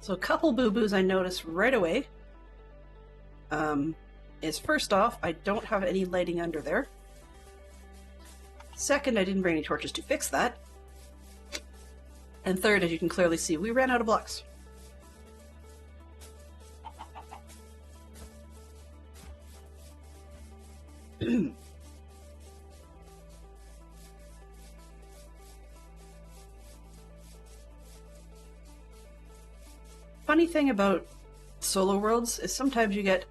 So a couple boo-boos I noticed right away is, first off, I don't have any lighting under there. Second, I didn't bring any torches to fix that. And third, as you can clearly see, we ran out of blocks. Funny thing about solo worlds is sometimes you get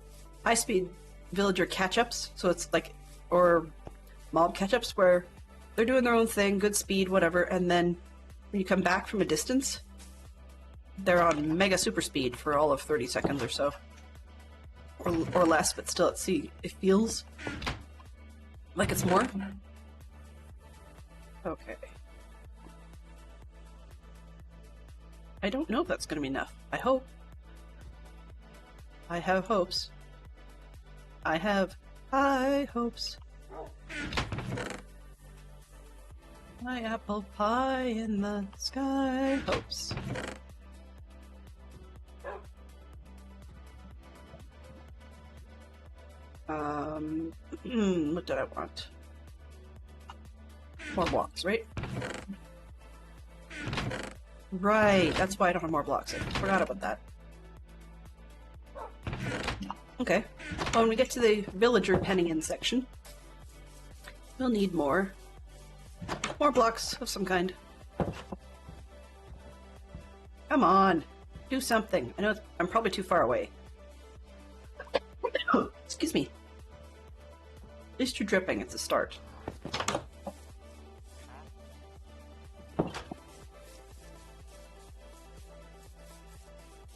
high-speed villager catch-ups, so it's like, or mob catch-ups where they're doing their own thing, good speed, whatever, and then when you come back from a distance, they're on mega super speed for all of 30 seconds or so. Or less, but still, it feels like it's more. Okay. I don't know if that's going to be enough. I hope. I have hopes. I have high hopes. My apple pie in the sky hopes. What did I want? More blocks, right? Right, that's why I don't have more blocks. I forgot about that. Okay. Well, when we get to the villager penning in section, we'll need more blocks of some kind. Come on, do something. I know I'm probably too far away. Excuse me. At least you're dripping. It's a start.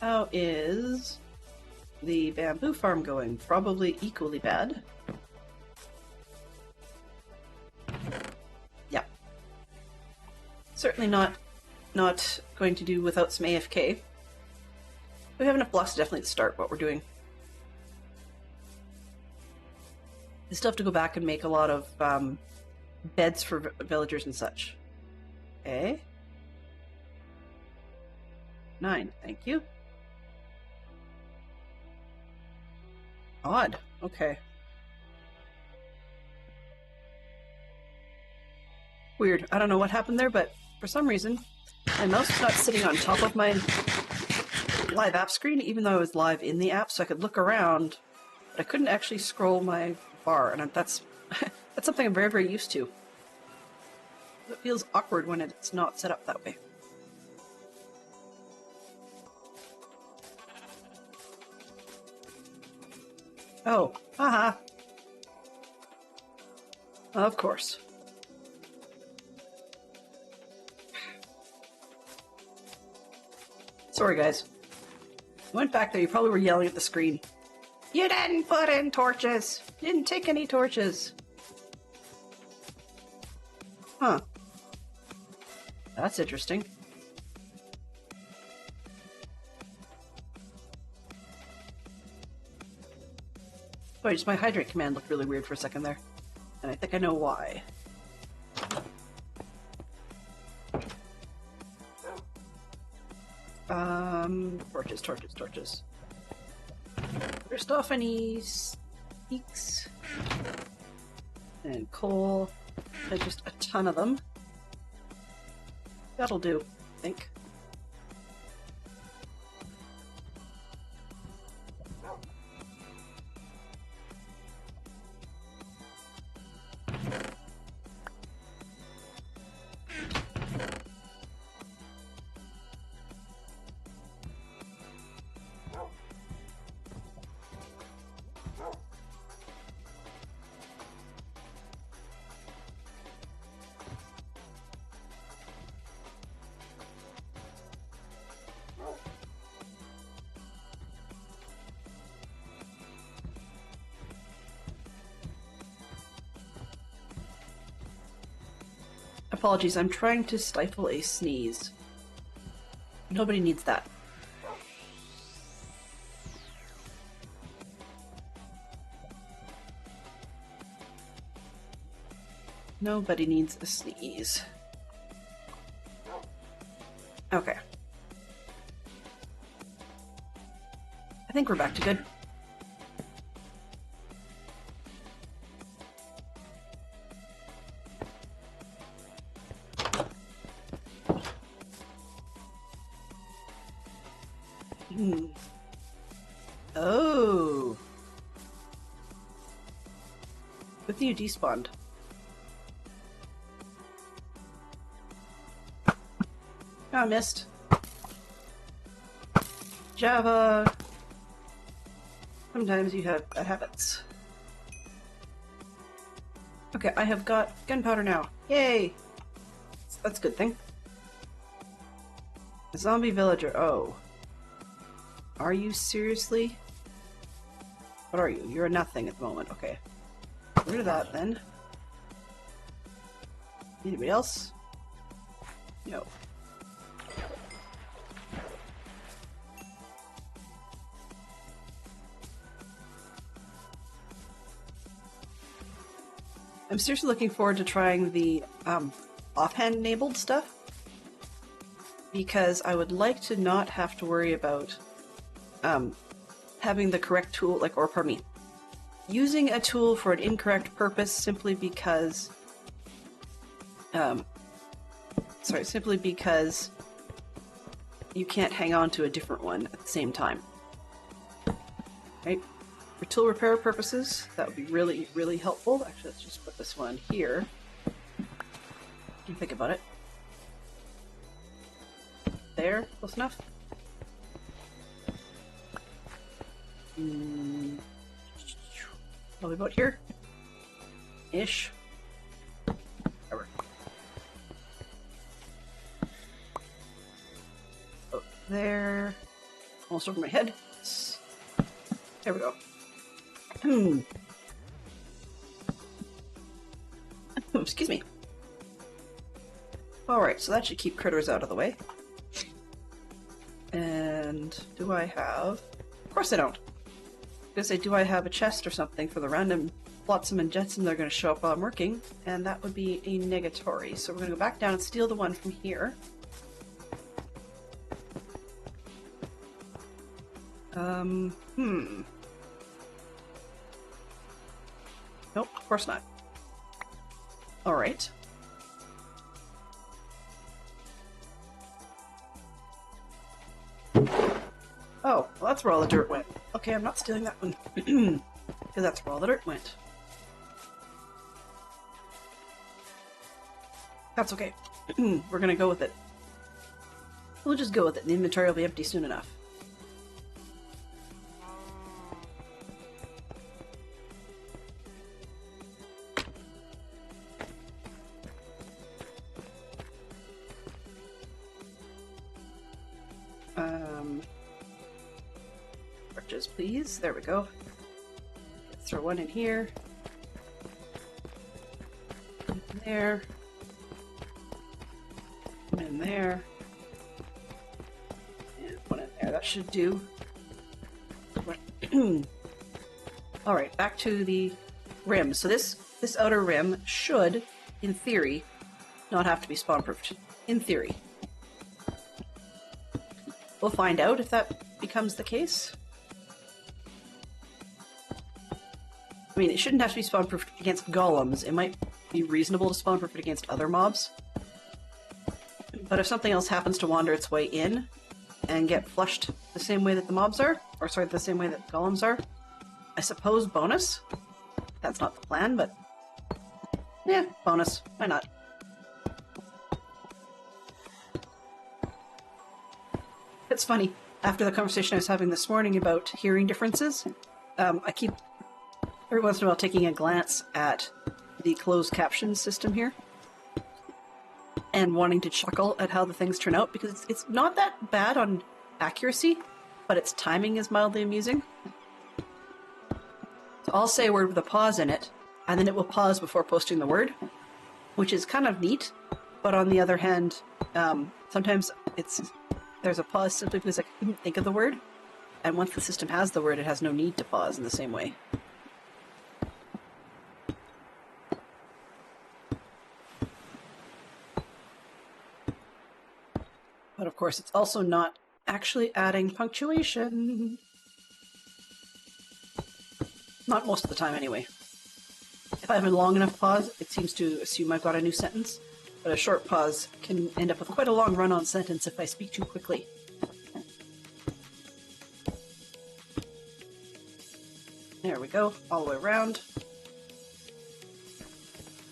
How is the bamboo farm going? Probably equally bad. Yeah. Certainly not going to do without some AFK. We have enough blocks to definitely start what we're doing. We still have to go back and make a lot of beds for villagers and such. Okay. 9, thank you. Odd. Okay. Weird. I don't know what happened there, but for some reason, my mouse is not sitting on top of my live app screen, even though I was live in the app, so I could look around, but I couldn't actually scroll my bar, and that's that's something I'm very, very used to. It feels awkward when it's not set up that way. Oh, haha. Of course. Sorry, guys. I went back there, you probably were yelling at the screen. You didn't put in torches! You didn't take any torches! Huh. That's interesting. Sorry, just my hydrate command looked really weird for a second there. And I think I know why. Torches. First off, any steaks and coal. And just a ton of them. That'll do, I think. Apologies, I'm trying to stifle a sneeze. Nobody needs that. Nobody needs a sneeze. Okay. I think we're back to good. Oh. Good thing you despawned. I missed. Java. Sometimes you have bad habits. Okay, I have got gunpowder now. Yay! That's a good thing. A zombie villager. Oh. Are you seriously? What are you? You're a nothing at the moment. Okay. Get rid of that then. Anybody else? No. I'm seriously looking forward to trying the offhand enabled stuff, because I would like to not have to worry about having the correct tool, or pardon me, using a tool for an incorrect purpose simply because you can't hang on to a different one at the same time. Right? For tool repair purposes, that would be really, really helpful. Actually, let's just put this one here. Think about it. There, close enough. Probably about here. Ish. Whatever. Oh, there. Almost over my head. There we go. Excuse me. Alright, so that should keep critters out of the way. And do I have... Of course I don't. I was gonna say, do I have a chest or something for the random flotsam and jetsam that are gonna show up while I'm working? And that would be a negatory. So we're gonna go back down and steal the one from here. Nope, of course not. Alright. Oh, well that's where all the dirt went. Okay, I'm not stealing that one. Because that's where all the dirt went. That's okay. We're gonna go with it. We'll just go with it. The inventory will be empty soon enough. Torches, please. There we go. Let's throw one in here. One in there. One in there. And one in there. That should do. Alright, back to the rim. So this outer rim should, in theory, not have to be spawn-proofed. In theory. We'll find out if that becomes the case. I mean, it shouldn't have to be spawn-proofed against golems. It might be reasonable to spawn-proof it against other mobs. But if something else happens to wander its way in and get flushed the same way that the mobs are, or sorry, the same way that golems are, I suppose bonus. That's not the plan, but yeah, bonus. Why not? It's funny. After the conversation I was having this morning about hearing differences, I keep every once in a while taking a glance at the closed caption system here and wanting to chuckle at how the things turn out, because it's not that bad on accuracy, but its timing is mildly amusing. So I'll say a word with a pause in it, and then it will pause before posting the word, which is kind of neat, but on the other hand, sometimes there's a pause simply because I couldn't think of the word, and once the system has the word, it has no need to pause in the same way. But of course, it's also not actually adding punctuation. Not most of the time, anyway. If I have a long enough pause, it seems to assume I've got a new sentence, but a short pause can end up with quite a long run-on sentence if I speak too quickly. There we go, all the way around.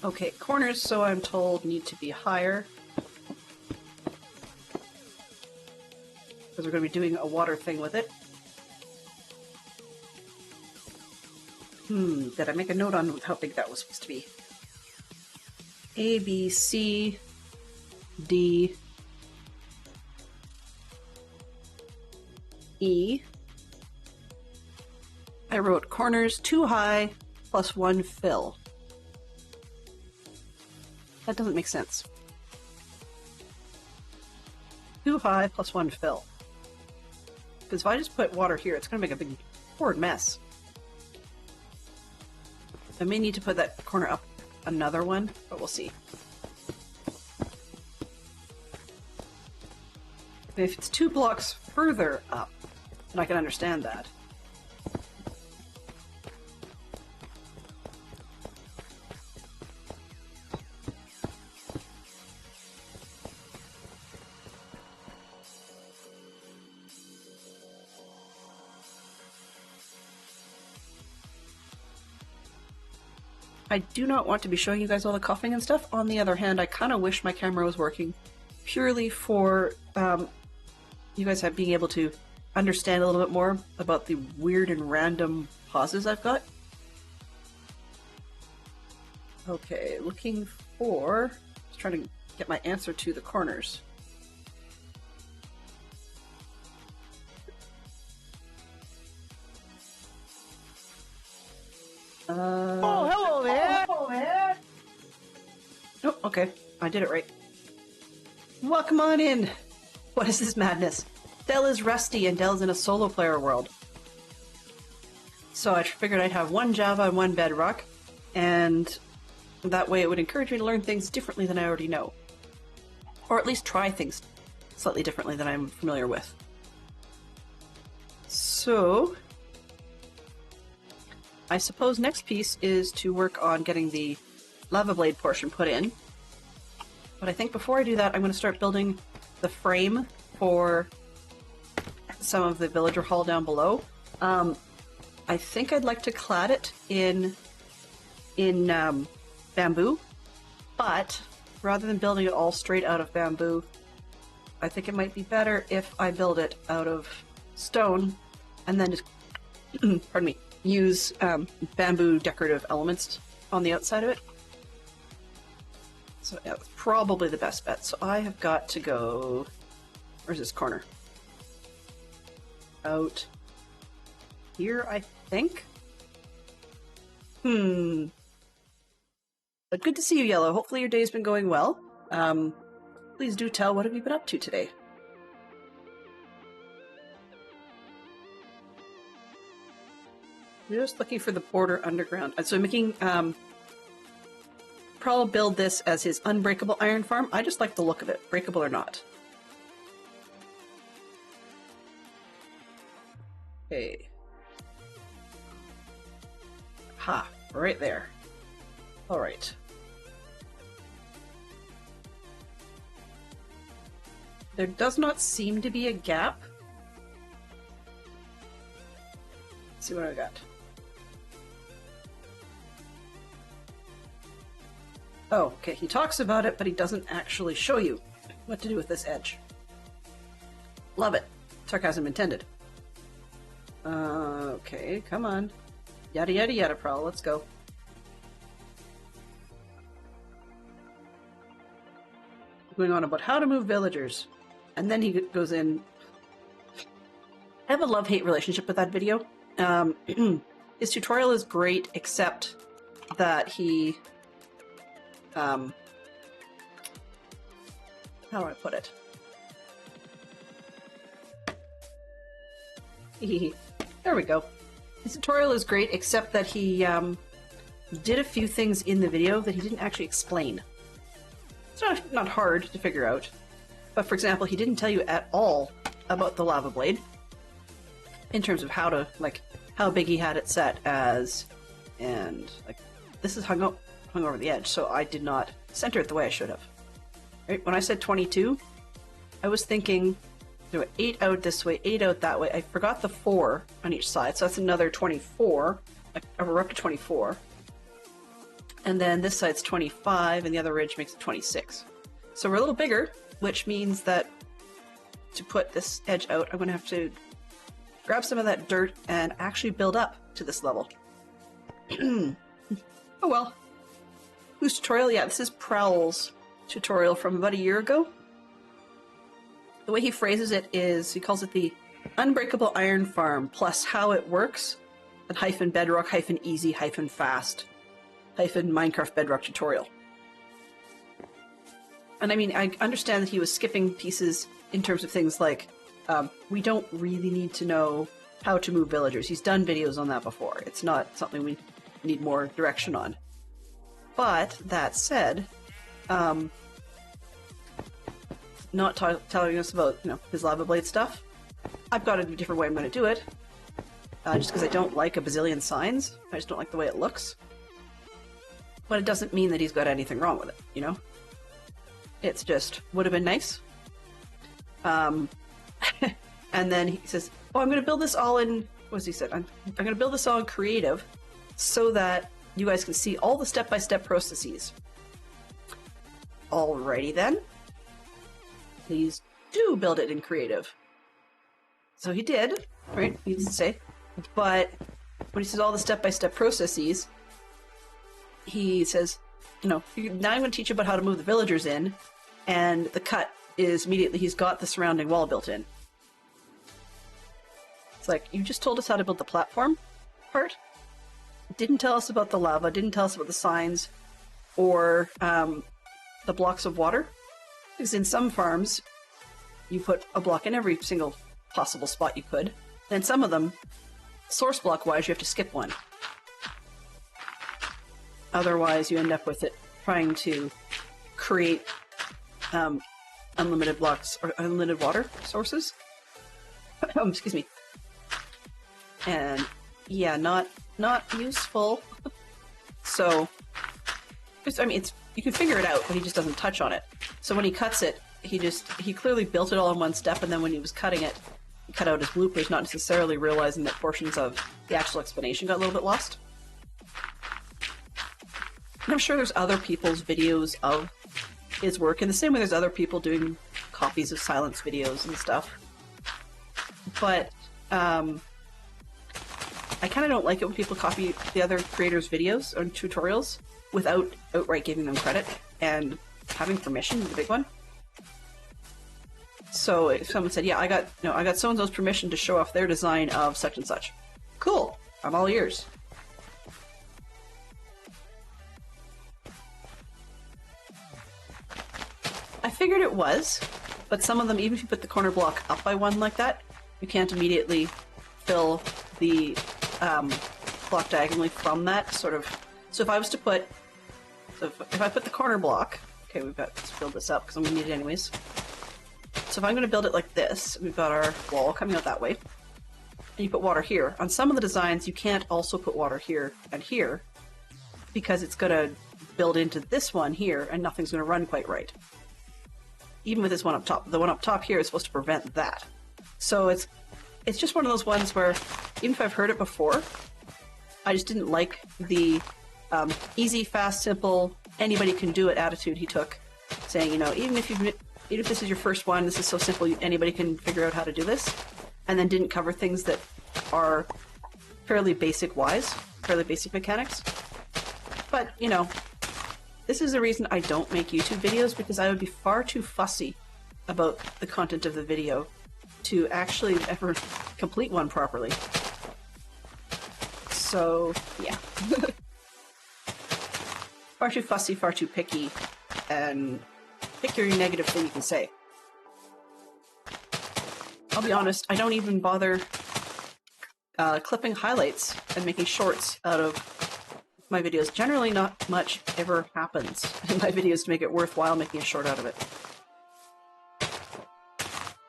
Okay, corners, so I'm told, need to be higher. Because we're going to be doing a water thing with it. Did I make a note on how big that was supposed to be? A, B, C, D, E. I wrote corners too high plus 1 fill. That doesn't make sense. Too high plus 1 fill. Because if I just put water here, it's going to make a big horrid mess. I may need to put that corner up another one, but we'll see. If it's 2 blocks further up, then I can understand that. I do not want to be showing you guys all the coughing and stuff. On the other hand, I kind of wish my camera was working purely for you guys being able to understand a little bit more about the weird and random pauses I've got. Okay, looking for... Just trying to get my answer to the corners. Oh, hello there! Oh, okay. I did it right. Welcome on in! What is this madness? Dell is rusty and Dell's in a solo player world. So I figured I'd have one Java and one Bedrock, and that way it would encourage me to learn things differently than I already know. Or at least try things slightly differently than I'm familiar with. So... I suppose next piece is to work on getting the lava blade portion put in. But I think before I do that, I'm going to start building the frame for some of the villager hall down below. I think I'd like to clad it in bamboo, but rather than building it all straight out of bamboo, I think it might be better if I build it out of stone and then just, pardon me, use bamboo decorative elements on the outside of it. So yeah, that's probably the best bet. So I have got to go... Where's this corner? Out here, I think? But good to see you, Yellow. Hopefully your day's been going well. Please do tell, what have you been up to today? Just looking for the border underground. So I'm making, probably build this as his unbreakable iron farm. I just like the look of it, breakable or not. Okay. Ha, right there. Alright. There does not seem to be a gap. Let's see what I got. Oh, okay, he talks about it, but he doesn't actually show you what to do with this edge. Love it. Sarcasm intended. Okay, come on. Yada yada yada, Prowl, let's go. Going on about how to move villagers. And then he goes in... I have a love-hate relationship with that video. His tutorial is great, except that he... how do I put it? There we go. His tutorial is great, except that he did a few things in the video that he didn't actually explain. It's not hard to figure out. But for example, he didn't tell you at all about the lava blade. In terms of how to, like, how big he had it set as, and, like, this is hung over the edge, so I did not center it the way I should have. Right? When I said 22, I was thinking, you know, 8 out this way, 8 out that way. I forgot the 4 on each side, so that's another 24. We're up to 24. And then this side's 25, and the other ridge makes it 26. So we're a little bigger, which means that to put this edge out, I'm going to have to grab some of that dirt and actually build up to this level. Oh well. Whose tutorial? Yeah, this is Prowl's tutorial from about a year ago. The way he phrases it is, he calls it the Unbreakable Iron Farm, plus how it works, and hyphen Bedrock, hyphen easy, hyphen fast, hyphen Minecraft Bedrock tutorial. And I mean, I understand that he was skipping pieces in terms of things like, we don't really need to know how to move villagers. He's done videos on that before. It's not something we need more direction on. But, that said, not telling us about, you know, his lava blade stuff. I've got a different way I'm going to do it. Just because I don't like a bazillion signs. I just don't like the way it looks. But it doesn't mean that he's got anything wrong with it, you know? It's just, would have been nice. And then he says, oh, I'm going to build this all in, what has he said? I'm going to build this all in creative so that you guys can see all the step-by-step processes. Alrighty then. Please do build it in creative. So he did, right? Needs to say. But when he says all the step-by-step processes, he says, you know, now I'm going to teach you about how to move the villagers in, and the cut is immediately he's got the surrounding wall built in. It's like, you just told us how to build the platform part, didn't tell us about the lava, didn't tell us about the signs, or the blocks of water. Because in some farms, you put a block in every single possible spot you could, and some of them, source block-wise, you have to skip one. Otherwise, you end up with it trying to create unlimited blocks or unlimited water sources. Excuse me. And yeah, not useful. So, I mean, you can figure it out, but he just doesn't touch on it. So when he cuts it, he clearly built it all in one step, and then when he was cutting it, he cut out his bloopers, not necessarily realizing that portions of the actual explanation got a little bit lost. And I'm sure there's other people's videos of his work, in the same way there's other people doing copies of Silence videos and stuff. But, I kind of don't like it when people copy the other creators' videos or tutorials without outright giving them credit and having permission is the big one. So if someone said, yeah, I got so-and-so's permission to show off their design of such and such. Cool. I'm all ears. I figured it was, but some of them, even if you put the corner block up by one like that, you can't immediately fill the block diagonally from that sort of. So if I was to put, if I put the corner block, okay, let's build this up because I'm going to need it anyways. So if I'm going to build it like this, we've got our wall coming out that way, and you put water here. On some of the designs, you can't also put water here and here because it's going to build into this one here, and nothing's going to run quite right. Even with this one up top. The one up top here is supposed to prevent that. So it's just one of those ones where, even if I've heard it before, I just didn't like the easy, fast, simple, anybody can do it attitude he took, saying, you know, even if this is your first one, this is so simple, anybody can figure out how to do this, and then didn't cover things that are fairly basic mechanics. But, you know, this is the reason I don't make YouTube videos, because I would be far too fussy about the content of the video to actually ever complete one properly. So, yeah. Far too fussy, far too picky, and pick your negative thing you can say. I'll be honest, I don't even bother clipping highlights and making shorts out of my videos. Generally not much ever happens in my videos to make it worthwhile making a short out of it.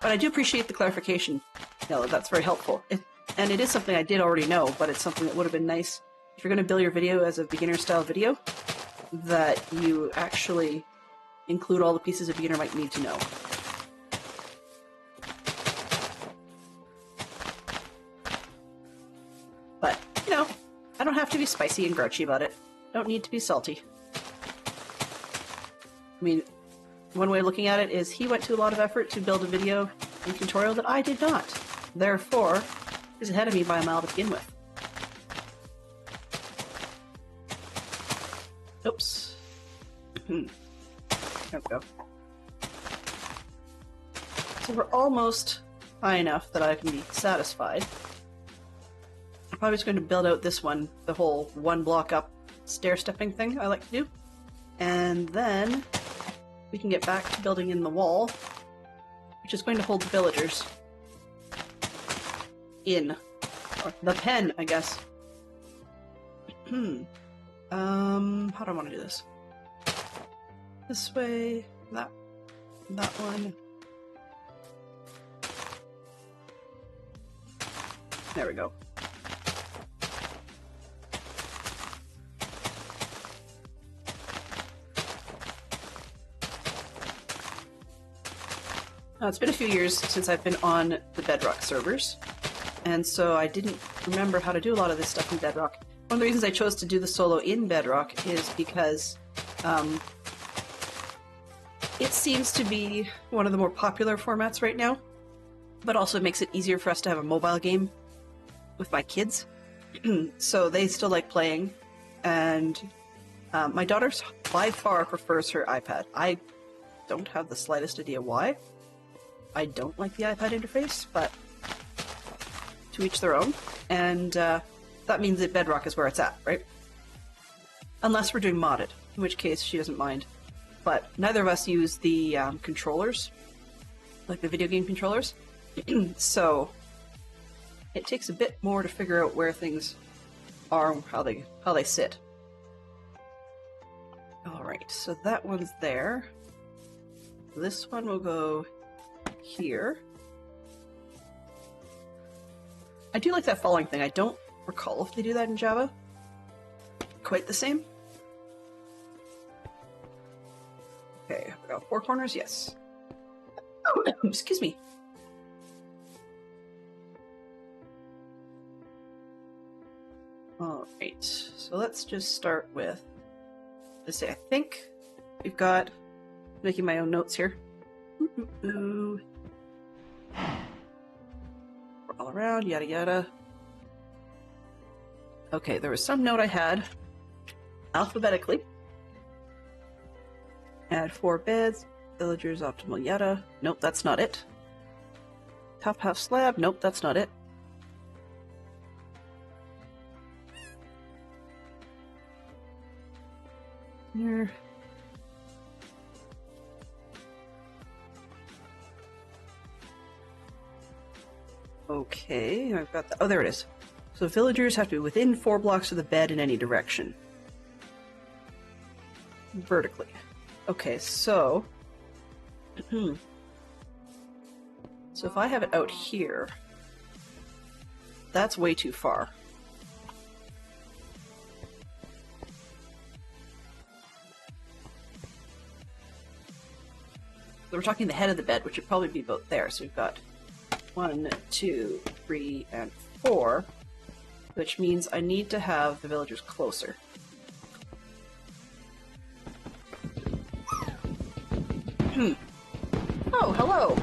But I do appreciate the clarification. No, that's very helpful. And it is something I did already know, but it's something that would have been nice if you're going to build your video as a beginner style video, that you actually include all the pieces a beginner might need to know. But, you know, I don't have to be spicy and grouchy about it. I don't need to be salty. I mean, one way of looking at it is he went to a lot of effort to build a video and tutorial that I did not. Therefore, he's ahead of me by a mile to begin with. Oops. There we go. So we're almost high enough that I can be satisfied. I'm probably just going to build out this one, the whole one block up stair-stepping thing I like to do. And then we can get back to building in the wall, which is going to hold the villagers in. Or the pen, I guess. How do I want to do this? This way, that one. There we go. It's been a few years since I've been on the Bedrock servers, and so I didn't remember how to do a lot of this stuff in Bedrock. one of the reasons I chose to do the solo in Bedrock is because it seems to be one of the more popular formats right now, but also makes it easier for us to have a mobile game with my kids. So they still like playing, and my daughter by far prefers her iPad. I don't have the slightest idea why. I don't like the iPad interface, but to each their own. And that means that Bedrock is where it's at, right? Unless we're doing modded, in which case she doesn't mind. But neither of us use the controllers, like the video game controllers. So it takes a bit more to figure out where things are, how they sit. Alright, so that one's there. This one will go here. I do like that following thing. I don't recall if they do that in Java. Quite the same. Okay, we got 4 corners, yes. Oh, excuse me. Alright, so let's just start with, let's say, I think we've got, making my own notes here. We're all around, yada yada. Okay, there was some note I had, alphabetically. Add 4 beds, villagers, optimal yada. Nope, that's not it. Top half slab, nope, that's not it. Here. Okay, I've got the, oh, there it is. So villagers have to be within 4 blocks of the bed in any direction. Vertically. Okay, so... so if I have it out here, that's way too far. So we're talking the head of the bed, which would probably be about there. So we've got 1, 2, 3, and 4, which means I need to have the villagers closer. Oh, hello.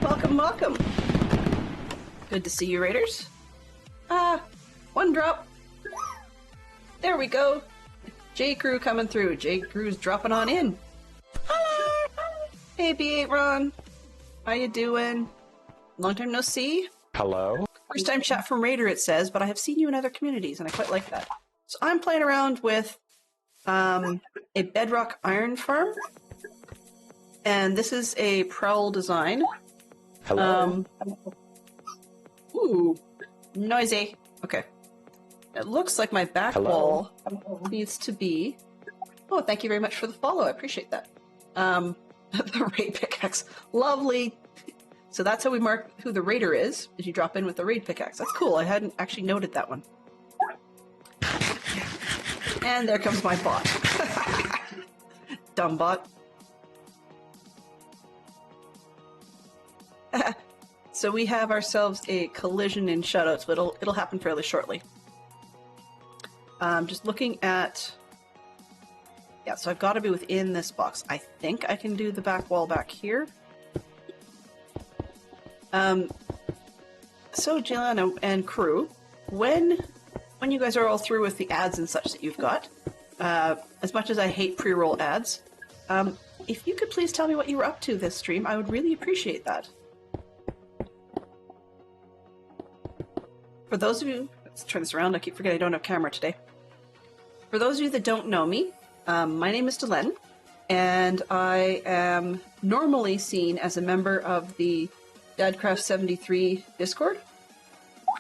Welcome, welcome. Good to see you, Raiders. One drop. There we go. J Crew coming through. J Crew's dropping on in. Hello. Hey, B8 Ron. How you doing? Long time no see. Hello. First time chat from Raider, it says, but I have seen you in other communities, and I quite like that. So I'm playing around with a Bedrock iron farm, and this is a prowl design. Hello. Ooh, noisy. Okay. It looks like my back Hello. wall needs to be... Oh, thank you very much for the follow. I appreciate that. The raid pickaxe. Lovely. So that's how we mark who the raider is you drop in with the raid pickaxe. That's cool. I hadn't actually noted that one. And there comes my bot. Dumb bot. So we have ourselves a collision in shoutouts, but it'll happen fairly shortly. Just looking at... Yeah, so I've got to be within this box. I think I can do the back wall back here. So Jelano and crew, when you guys are all through with the ads and such that you've got, as much as I hate pre-roll ads, if you could please tell me what you were up to this stream, I would really appreciate that. For those of you, let's turn this around, I keep forgetting I don't have camera today. For those of you that don't know me, my name is Delenn, and I am normally seen as a member of the Dadcraft73 Discord.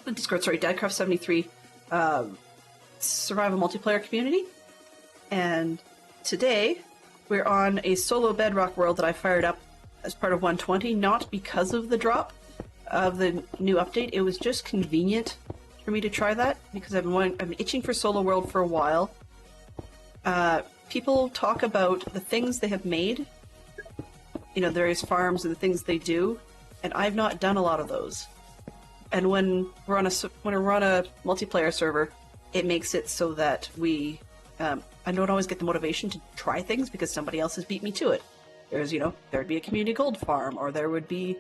Dadcraft73 survival multiplayer community. And today we're on a solo Bedrock world that I fired up as part of 120, not because of the drop of the new update. It was just convenient for me to try that because I've been itching for solo world for a while. People talk about the things they have made, you know, various farms and the things they do, and I've not done a lot of those. And when we're on a multiplayer server, it makes it so that I don't always get the motivation to try things because somebody else has beat me to it. There'd be a community gold farm, or there would be,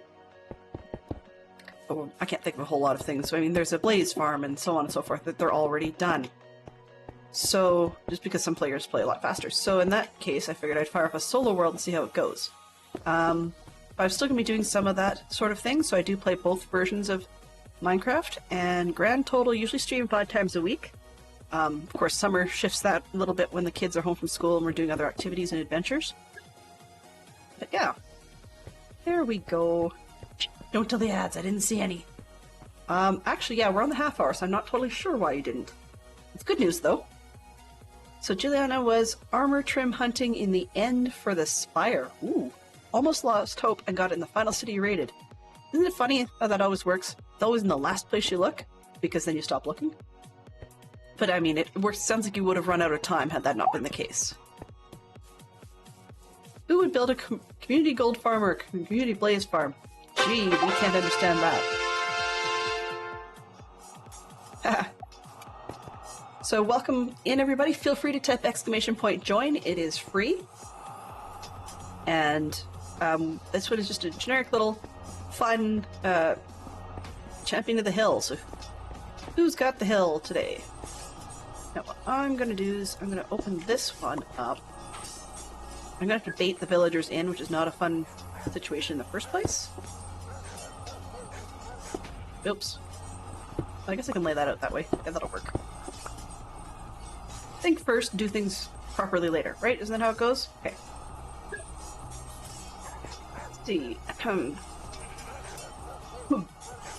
oh, I can't think of a whole lot of things. So, I mean, there's a blaze farm and so on and so forth that they're already done. So, just because some players play a lot faster. So in that case, I figured I'd fire up a solo world and see how it goes. I'm still going to be doing some of that sort of thing, so I do play both versions of Minecraft, and grand total usually stream 5 times a week. Of course, summer shifts that a little bit when the kids are home from school and we're doing other activities and adventures. But yeah, there we go. Don't tell the ads, I didn't see any. Actually, yeah, we're on the half hour, so I'm not totally sure why you didn't. It's good news, though. So Juliana was armor trim hunting in the end for the Spire. Ooh, almost lost hope and got it in the final city you raided. Isn't it funny how that always works? It's always in the last place you look, because then you stop looking. But I mean, it works. Sounds like you would have run out of time had that not been the case. Who would build a community gold farm or a community blaze farm? Gee, we can't understand that. So welcome in, everybody. Feel free to type !join. It is free. And this one is just a generic little fun champion of the hill. So who's got the hill today? Now what I'm going to do is I'm going to open this one up. I'm going to have to bait the villagers in, which is not a fun situation in the first place. Oops. I guess I can lay that out that way. Yeah, that'll work. Think first, do things properly later, right? Isn't that how it goes? Okay. Let's see.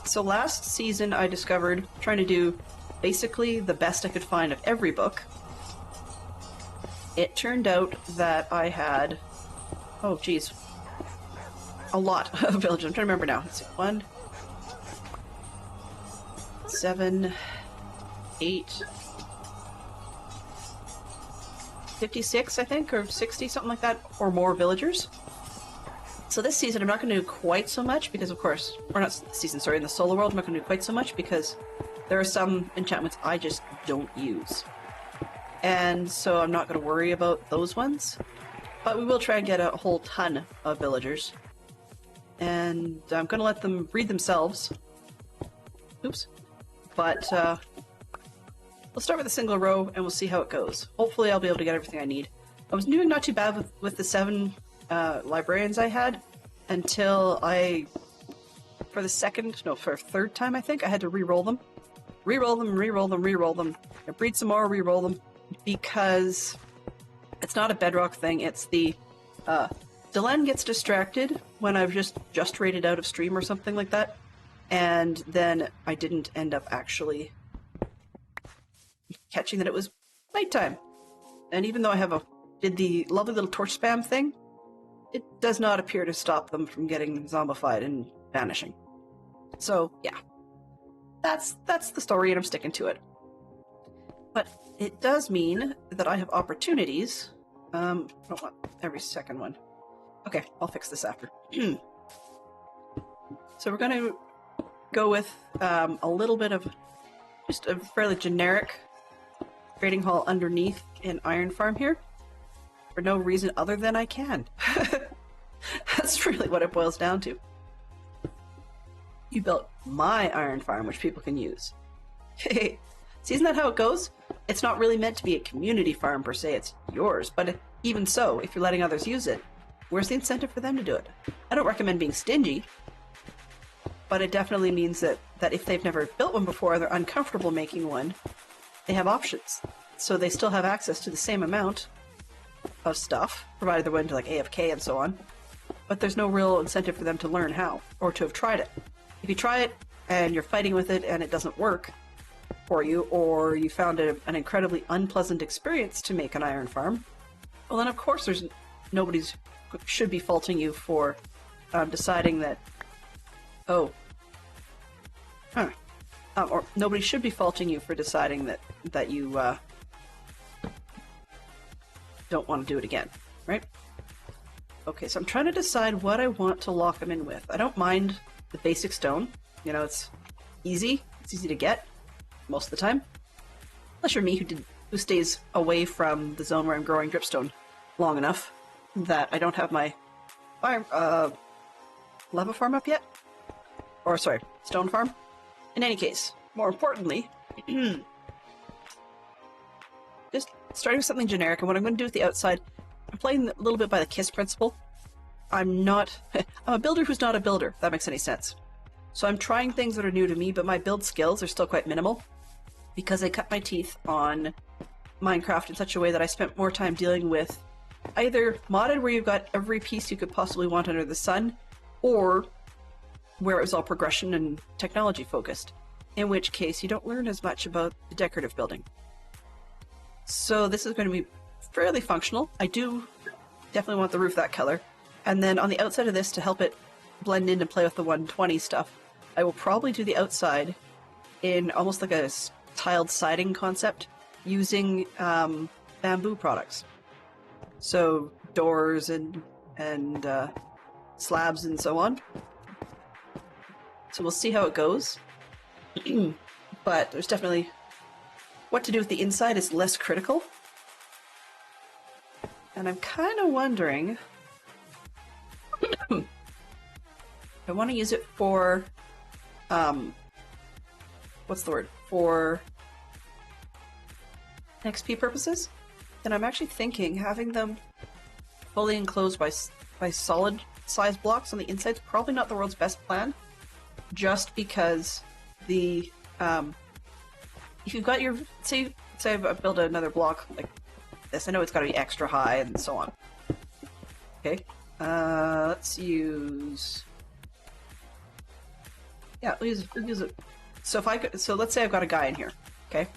So last season I discovered trying to do basically the best I could find of every book. It turned out that I had, oh geez, a lot of villages. I'm trying to remember now. Let's see, 1, 7, 8, 56, I think, or 60, something like that, or more villagers. So this season I'm not going to do quite so much because, of course, or not this season, sorry, in the solo world I'm not going to do quite so much because there are some enchantments I just don't use. And so I'm not going to worry about those ones. But we will try and get a whole ton of villagers. And I'm going to let them breed themselves. Oops. But we'll start with a single row and we'll see how it goes. Hopefully I'll be able to get everything I need. I was doing not too bad with the 7 librarians I had until for a third time I think, I had to re-roll them. Re-roll them, re-roll them, re-roll them. Breed some more, re-roll them. Because it's not a Bedrock thing, it's the Delenn gets distracted when I've just raided out of stream or something like that, and then I didn't end up actually catching that it was nighttime. And even though I did the lovely little torch spam thing, it does not appear to stop them from getting zombified and vanishing. So yeah, that's the story, and I'm sticking to it. But it does mean that I have opportunities. I don't want every second one. Okay, I'll fix this after. So we're going to go with a little bit of just a fairly generic trading hall underneath an iron farm here. For no reason other than I can. That's really what it boils down to. You built my iron farm, which people can use. Hey. See, isn't that how it goes? It's not really meant to be a community farm per se, it's yours, but even so, if you're letting others use it, where's the incentive for them to do it? I don't recommend being stingy, but it definitely means that if they've never built one before and they're uncomfortable making one, they have options. So they still have access to the same amount of stuff, provided they're willing to like AFK and so on, but there's no real incentive for them to learn how, or to have tried it. If you try it and you're fighting with it and it doesn't work for you, or you found it an incredibly unpleasant experience to make an iron farm, well then of course nobody should be faulting you for deciding that, or nobody should be faulting you for deciding that you don't want to do it again, right? Okay, so I'm trying to decide what I want to lock them in with. I don't mind the basic stone. You know, it's easy to get most of the time. Unless you're me who stays away from the zone where I'm growing dripstone long enough that I don't have my lava farm up yet. Or sorry, stone farm. In any case, more importantly, just starting with something generic, and what I'm going to do with the outside, I'm playing a little bit by the KISS principle. I'm a builder who's not a builder, if that makes any sense. So I'm trying things that are new to me, but my build skills are still quite minimal, because I cut my teeth on Minecraft in such a way that I spent more time dealing with either modded, where you've got every piece you could possibly want under the sun, or where it was all progression and technology focused, in which case you don't learn as much about the decorative building. So this is going to be fairly functional. I do definitely want the roof that color. And then on the outside of this, to help it blend in and play with the 120 stuff, I will probably do the outside in almost like a tiled siding concept using bamboo products. So doors and slabs and so on. So we'll see how it goes. But there's definitely... what to do with the inside is less critical. And I'm kind of wondering... I want to use it for... what's the word? For XP purposes. And I'm actually thinking having them fully enclosed by solid size blocks on the inside is probably not the world's best plan. Just because the... if you've got your... say I build another block like this, I know it's got to be extra high and so on. Okay, let's use... yeah, we'll use it. So if I could, so let's say I've got a guy in here, okay,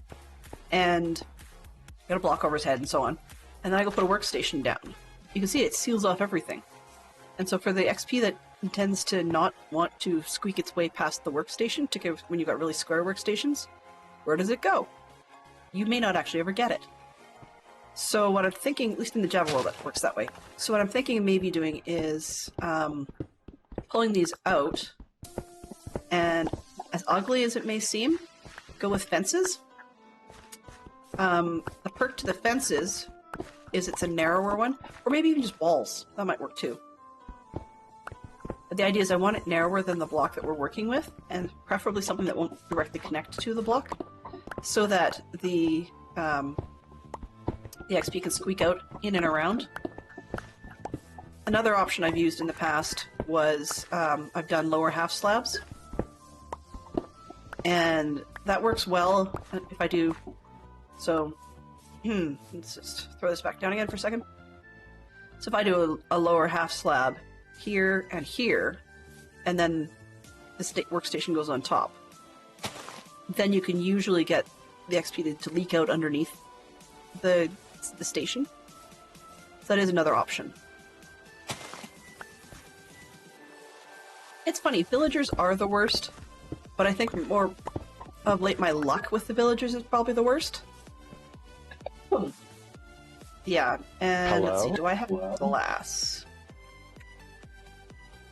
and got a block over his head and so on, and then I go put a workstation down. You can see it seals off everything. And so for the XP that tends to not want to squeak its way past the workstation, particularly when you've got really square workstations, where does it go? You may not actually ever get it. So what I'm thinking, at least in the Java world, it works that way. So what I'm thinking of maybe doing is pulling these out, and as ugly as it may seem, go with fences. The perk to the fences is it's a narrower one, or maybe even just walls. That might work too. But the idea is I want it narrower than the block that we're working with, and preferably something that won't directly connect to the block, so that the XP can squeak out in and around. Another option I've used in the past was I've done lower half slabs, and that works well if I do. So, let's just throw this back down again for a second. So if I do a lower half slab here and here, and then the workstation goes on top, then you can usually get the XP to leak out underneath the station. So that is another option. It's funny, villagers are the worst, but I think more of late my luck with the villagers is probably the worst. Yeah, and let's see, do I have glass?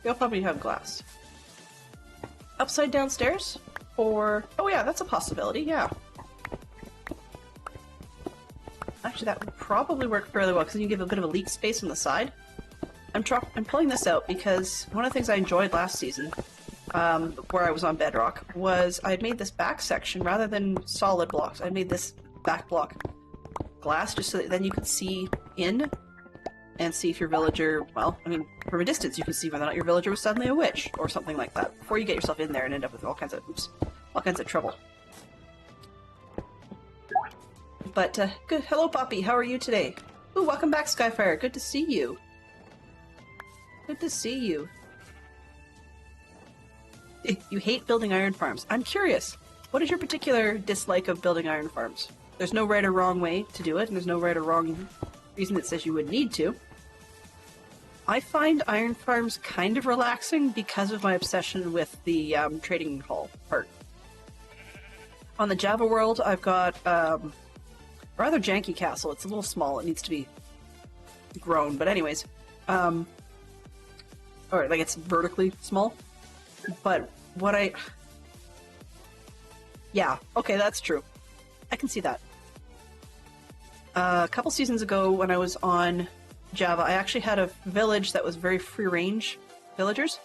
You'll probably have glass. Upside downstairs? Or... oh yeah, that's a possibility, yeah. Actually, that would probably work fairly well, because you give a bit of a leak space on the side. I'm pulling this out because one of the things I enjoyed last season, where I was on Bedrock, was I had made this back section, rather than solid blocks, I made this back block glass, just so that then you could see in and see if your villager, well, I mean, from a distance you could see whether or not your villager was suddenly a witch, or something like that, before you get yourself in there and end up with all kinds of trouble. But, good. Hello, Poppy. How are you today? Ooh, welcome back, Skyfire. Good to see you. Good to see you. You hate building iron farms. I'm curious. What is your particular dislike of building iron farms? There's no right or wrong way to do it, and there's no right or wrong reason that says you would need to. I find iron farms kind of relaxing because of my obsession with the trading hall part. On the Java world, I've got a rather janky castle. It's a little small. It needs to be grown. But anyways, or like it's vertically small. But what yeah, okay, that's true. I can see that. A couple seasons ago when I was on Java, I actually had a village that was very free-range villagers.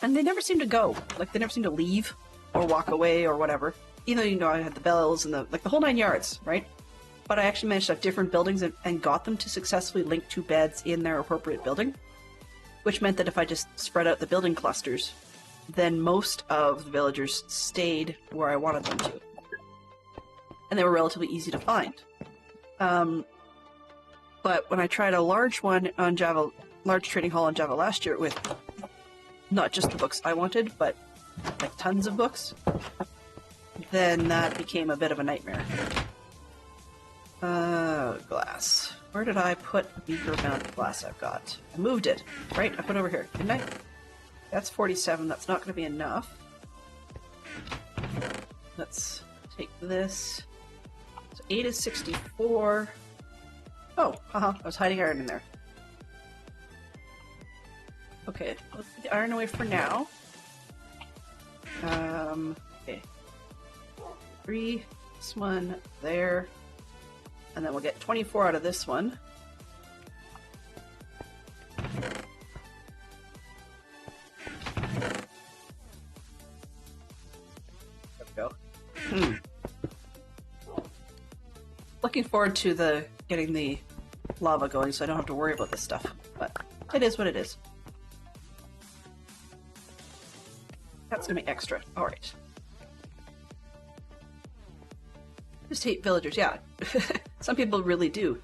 And they never seemed to go. Like, they never seemed to leave or walk away or whatever. Even though, you know, I had the bells and the whole 9 yards, right? But I actually managed to have different buildings and got them to successfully link to beds in their appropriate building. Which meant that if I just spread out the building clusters, then most of the villagers stayed where I wanted them to. And they were relatively easy to find. But when I tried a large one on Java, large trading hall on Java last year with not just the books I wanted, but like tons of books, then that became a bit of a nightmare. Glass. Where did I put the beaker amount of glass I've got? I moved it, right? I put it over here, didn't I? That's 47. That's not going to be enough. Let's take this. So 8 is 64. Oh, haha, I was hiding iron in there. Okay, let's put the iron away for now. Okay. 3, this one, there. And then we'll get 24 out of this one. There we go. Looking forward to getting the lava going so I don't have to worry about this stuff. But it is what it is. That's gonna be extra. Alright. Just hate villagers, yeah. Some people really do.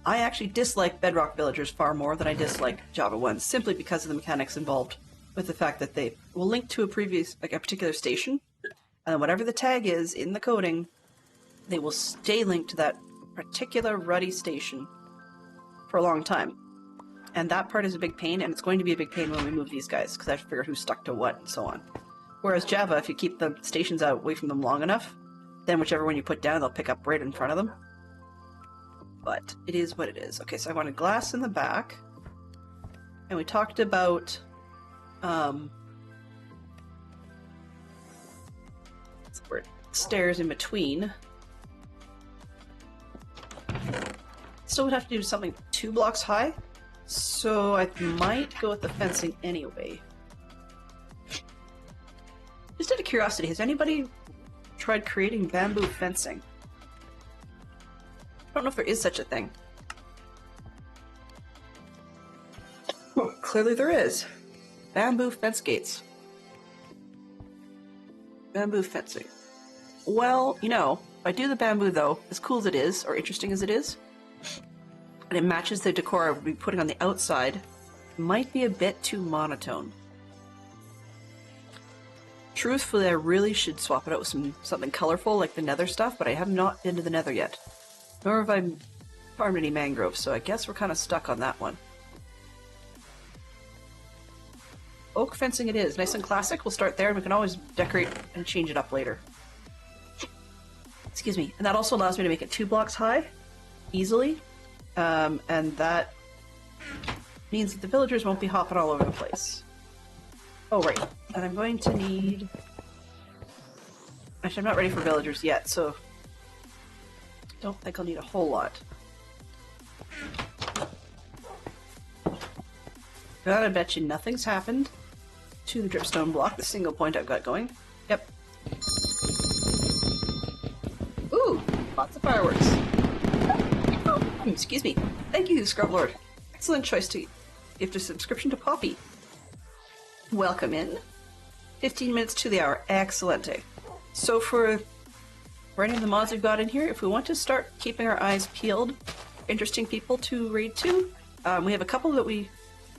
I actually dislike Bedrock villagers far more than I dislike Java ones, simply because of the mechanics involved with the fact that they will link to a particular station, and then whatever the tag is in the coding, they will stay linked to that particular ruddy station for a long time. And that part is a big pain, and it's going to be a big pain when we move these guys, because I have to figure out who's stuck to what and so on. Whereas Java, if you keep the stations out away from them long enough, then whichever one you put down, they'll pick up right in front of them. But it is what it is. Okay, so I wanted glass in the back. And we talked about what's the word? Stairs in between. Still would have to do something 2 blocks high. So I might go with the fencing anyway. Just out of curiosity, has anybody tried creating bamboo fencing? I don't know if there is such a thing. Oh, clearly there is. Bamboo fence gates. Bamboo fencing. Well, you know, if I do the bamboo though, as cool as it is, or interesting as it is, and it matches the decor I would be putting on the outside, might be a bit too monotone. Truthfully, I really should swap it out with something colorful like the nether stuff, but I have not been to the nether yet. Nor have I farmed any mangroves, so I guess we're kind of stuck on that one. Oak fencing it is. Nice and classic. We'll start there, and we can always decorate and change it up later. Excuse me. And that also allows me to make it 2 blocks high, easily. And that means that the villagers won't be hopping all over the place. Oh, right. And I'm going to need... Actually, I'm not ready for villagers yet, so... don't think I'll need a whole lot. I bet you nothing's happened to the dripstone block, the single point I've got going. Yep. Ooh! Lots of fireworks. Excuse me. Thank you, Scrublord. Excellent choice to gift a subscription to Poppy. Welcome in. 15 minutes to the hour. Excellent. So for any of the mods we've got in here, if we want to start keeping our eyes peeled, interesting people to raid to, we have a couple that we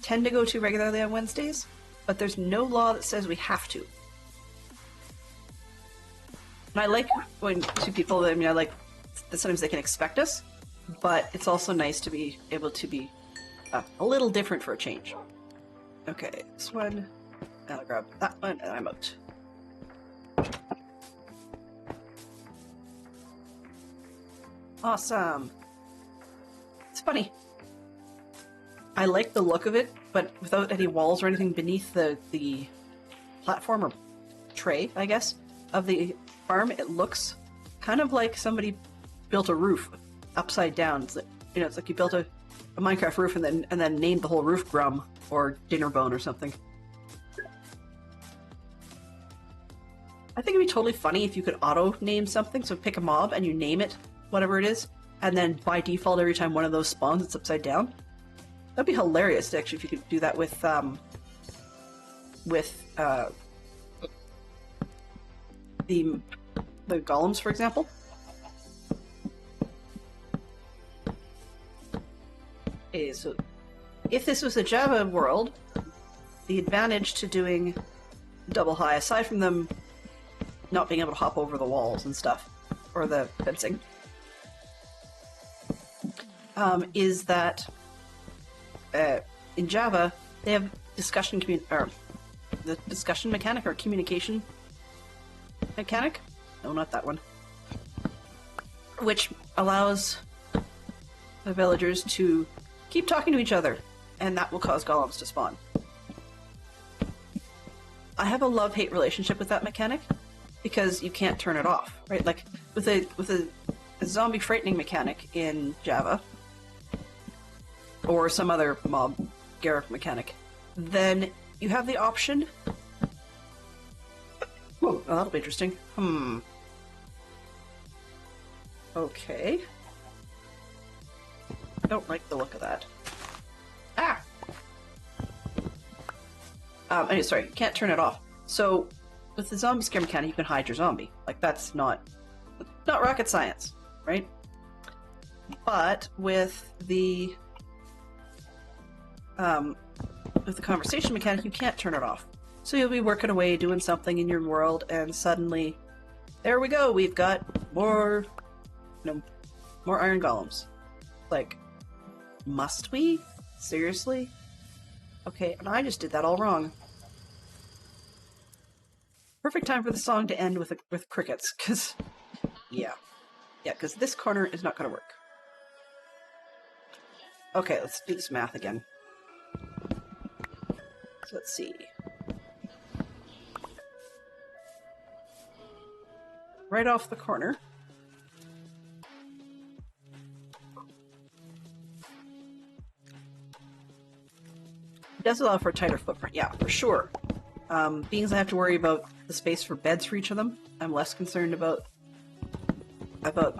tend to go to regularly on Wednesdays, but there's no law that says we have to. And I like going to people that, I mean, I like that sometimes they can expect us, but it's also nice to be able to be a little different for a change. Okay, this one, I'll grab that one, and I'm out. Awesome. It's funny. I like the look of it, but without any walls or anything beneath the platform or tray, I guess, of the farm, it looks kind of like somebody built a roof upside down. It's like, you know, it's like you built a Minecraft roof and then named the whole roof Grum or Dinnerbone or something. I think it'd be totally funny if you could auto-name something. So pick a mob and you name it, whatever it is, and then by default, every time one of those spawns, it's upside down. That'd be hilarious, actually, if you could do that with the golems, for example. Okay, so if this was a Java world, the advantage to doing double high, aside from them not being able to hop over the walls and stuff, or the fencing, is that in Java they have the discussion mechanic or communication mechanic. No, not that one. Which allows the villagers to keep talking to each other, and that will cause golems to spawn. I have a love-hate relationship with that mechanic because you can't turn it off, right? Like with a zombie frightening mechanic in Java, or some other mob Garruk mechanic, then you have the option. Oh, that'll be interesting. Okay. I don't like the look of that. Ah! Anyway, sorry, you can't turn it off. So, with the zombie scare mechanic, you can hide your zombie. Like, that's not rocket science, right? But with the conversation mechanic, you can't turn it off. So you'll be working away, doing something in your world, and suddenly, there we go, we've got more iron golems. Like, must we? Seriously? Okay, and I just did that all wrong. Perfect time for the song to end with crickets, because, yeah, because this corner is not going to work. Okay, let's do this math again. So let's see. Right off the corner. It does allow for a tighter footprint, yeah, for sure. Being as I have to worry about the space for beds for each of them, I'm less concerned about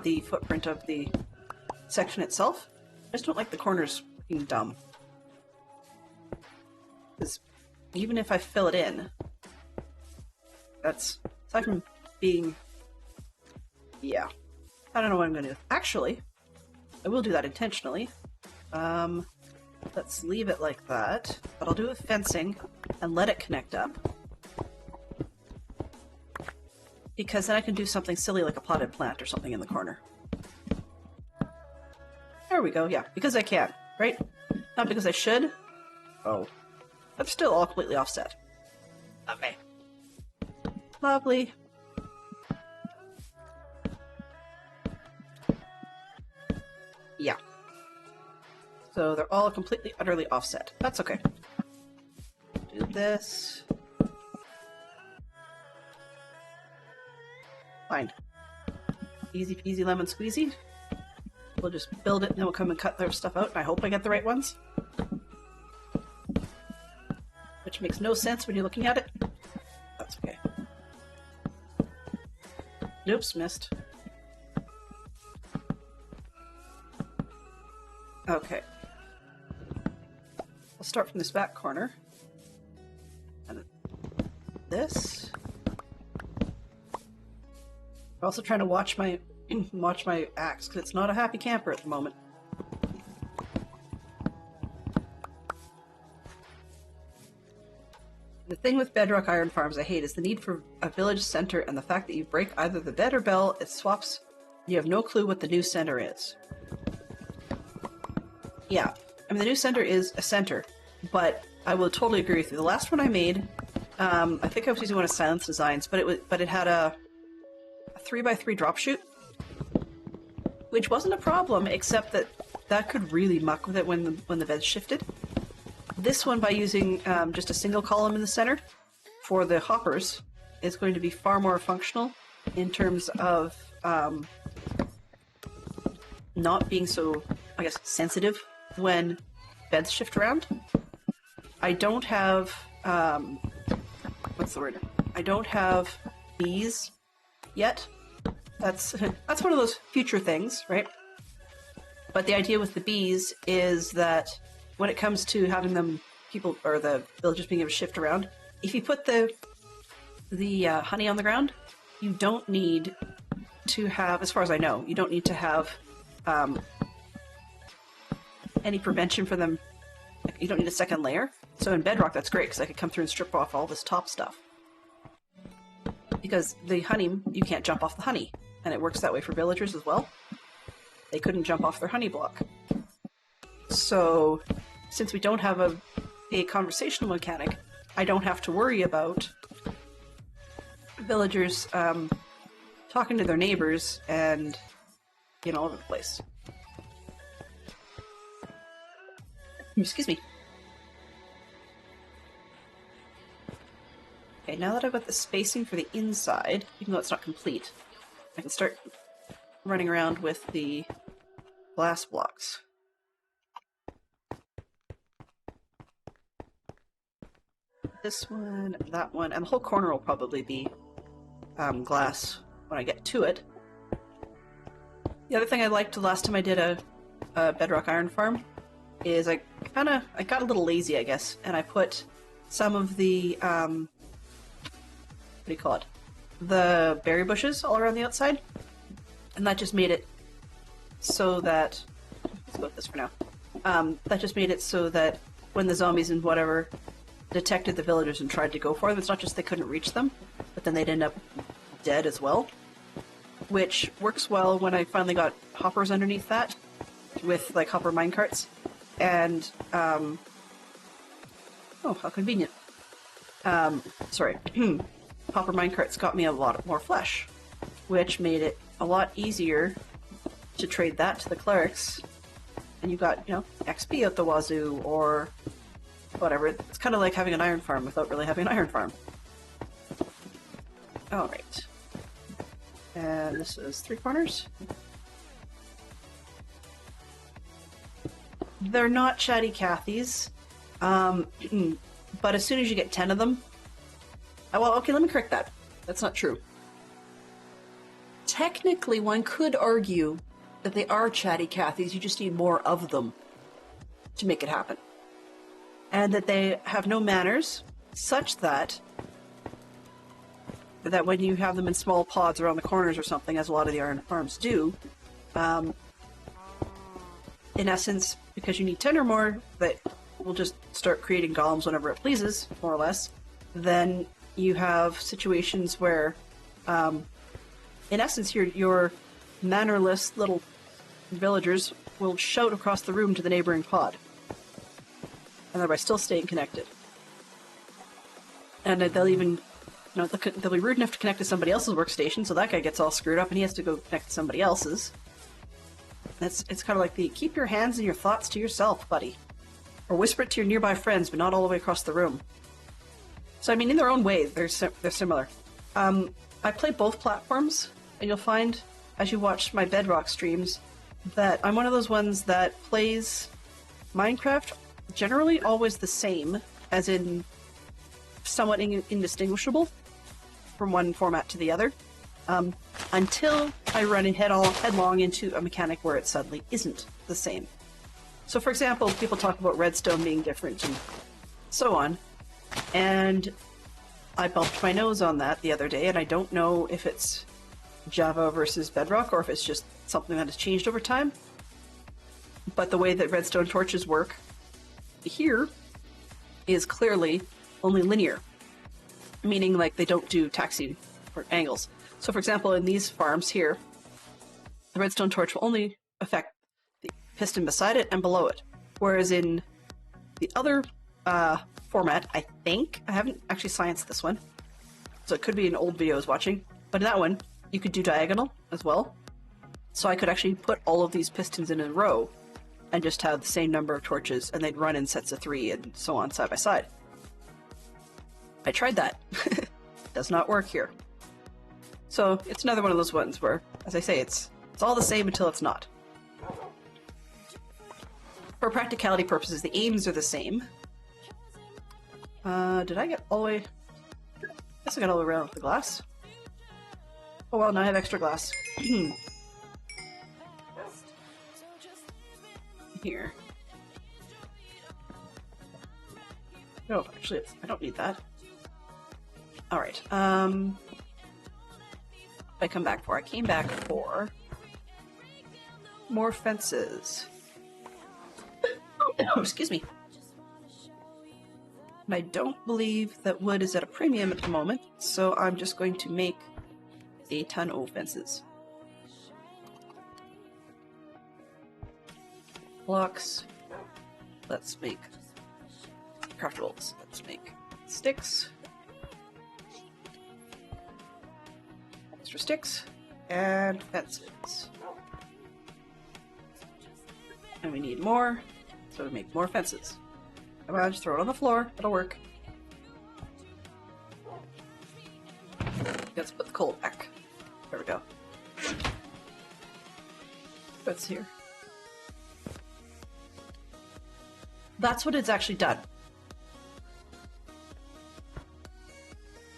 the footprint of the section itself. I just don't like the corners being dumb. Because even if I fill it in, that's, aside from being, yeah. I don't know what I'm going to do. Actually, I will do that intentionally. Let's leave it like that, but I'll do it with fencing and let it connect up. Because then I can do something silly like a potted plant or something in the corner. There we go, yeah, because I can, right? Not because I should. Oh. That's still all completely offset. Okay. Lovely. Yeah. So they're all completely, utterly offset. That's okay. Do this. Fine. Easy peasy lemon squeezy. We'll just build it and then we'll come and cut their stuff out. I hope I get the right ones. Which makes no sense when you're looking at it. That's okay. Oops, missed. Okay. I'll start from this back corner. And this. I'm also trying to watch my axe, because it's not a happy camper at the moment. The thing with Bedrock Iron Farms I hate is the need for a village center and the fact that you break either the bed or bell, it swaps, you have no clue what the new center is. Yeah, I mean the new center is a center, but I will totally agree with you. The last one I made, I think I was using one of Silence Designs, but it had a 3x3 drop chute, which wasn't a problem, except that could really muck with it when the bed shifted. This one, by using just a single column in the center for the hoppers, is going to be far more functional in terms of not being so, I guess, sensitive when beds shift around. I don't have, what's the word? I don't have bees yet. That's one of those future things, right? But the idea with the bees is that when it comes to having them, people or the villagers being able to shift around, if you put the honey on the ground, you don't need to have, as far as I know, you don't need to have any prevention for them. Like, you don't need a second layer. So in Bedrock, that's great because I could come through and strip off all this top stuff. Because the honey, you can't jump off the honey, and it works that way for villagers as well. They couldn't jump off their honey block. So, since we don't have a conversational mechanic, I don't have to worry about villagers talking to their neighbors and getting all over the place. Excuse me. Okay, now that I've got the spacing for the inside, even though it's not complete, I can start running around with the glass blocks. This one, that one, and the whole corner will probably be glass when I get to it. The other thing I liked the last time I did a Bedrock iron farm is I got a little lazy, I guess, and I put some of the what do you call it? The berry bushes all around the outside, and that just made it so that, let's go with this for now. That just made it so that when the zombies and whatever detected the villagers and tried to go for them, it's not just they couldn't reach them, but then they'd end up dead as well. Which works well when I finally got hoppers underneath that, with like hopper minecarts. And, oh, how convenient. Sorry. Hopper minecarts got me a lot more flesh, which made it a lot easier to trade that to the clerics. And you got, you know, XP out the wazoo, or whatever. It's kind of like having an iron farm without really having an iron farm. Alright. And this is 3 corners. They're not chatty Cathy's, but as soon as you get 10 of them... well, okay, let me correct that. That's not true. Technically, one could argue that they are chatty Cathy's, you just need more of them to make it happen. And that they have no manners, such that when you have them in small pods around the corners or something, as a lot of the iron farms do, in essence, because you need 10 or more that will just start creating golems whenever it pleases, more or less, then you have situations where, in essence, your mannerless little villagers will shout across the room to the neighboring pod, and thereby still staying connected. And they'll even, you know, they'll be rude enough to connect to somebody else's workstation, so that guy gets all screwed up and he has to go connect to somebody else's. It's kind of like the keep your hands and your thoughts to yourself, buddy. Or whisper it to your nearby friends, but not all the way across the room. So, I mean, in their own way, they're similar. I play both platforms, and you'll find, as you watch my Bedrock streams, that I'm one of those ones that plays Minecraft generally always the same, as in somewhat indistinguishable from one format to the other, until I run headlong into a mechanic where it suddenly isn't the same. So, for example, people talk about redstone being different and so on, and I bumped my nose on that the other day, and I don't know if it's Java versus Bedrock or if it's just something that has changed over time. But the way that redstone torches work here is clearly only linear, meaning like they don't do taxi or angles. So, for example, in these farms here, the redstone torch will only affect the piston beside it and below it, whereas in the other format, I think, I haven't actually scienced this one, so it could be an old video I was watching, but in that one, you could do diagonal as well. So I could actually put all of these pistons in a row and just have the same number of torches, and they'd run in sets of 3 and so on, side by side. I tried that. Does not work here. So it's another one of those ones where, as I say, it's all the same until it's not. For practicality purposes, the aims are the same. Did I get all the way... I guess I got all the way around with the glass. Oh well, now I have extra glass. Here. No, actually, I don't need that. Alright, I come back for? I came back for... more fences. Oh, excuse me. And I don't believe that wood is at a premium at the moment, so I'm just going to make a ton of fences. Blocks. Let's make craftables. Let's make sticks. Extra sticks. And fences. And we need more, so we make more fences. Come on, just throw it on the floor. It'll work. Let's put the coal back. There we go. What's here? That's what it's actually done.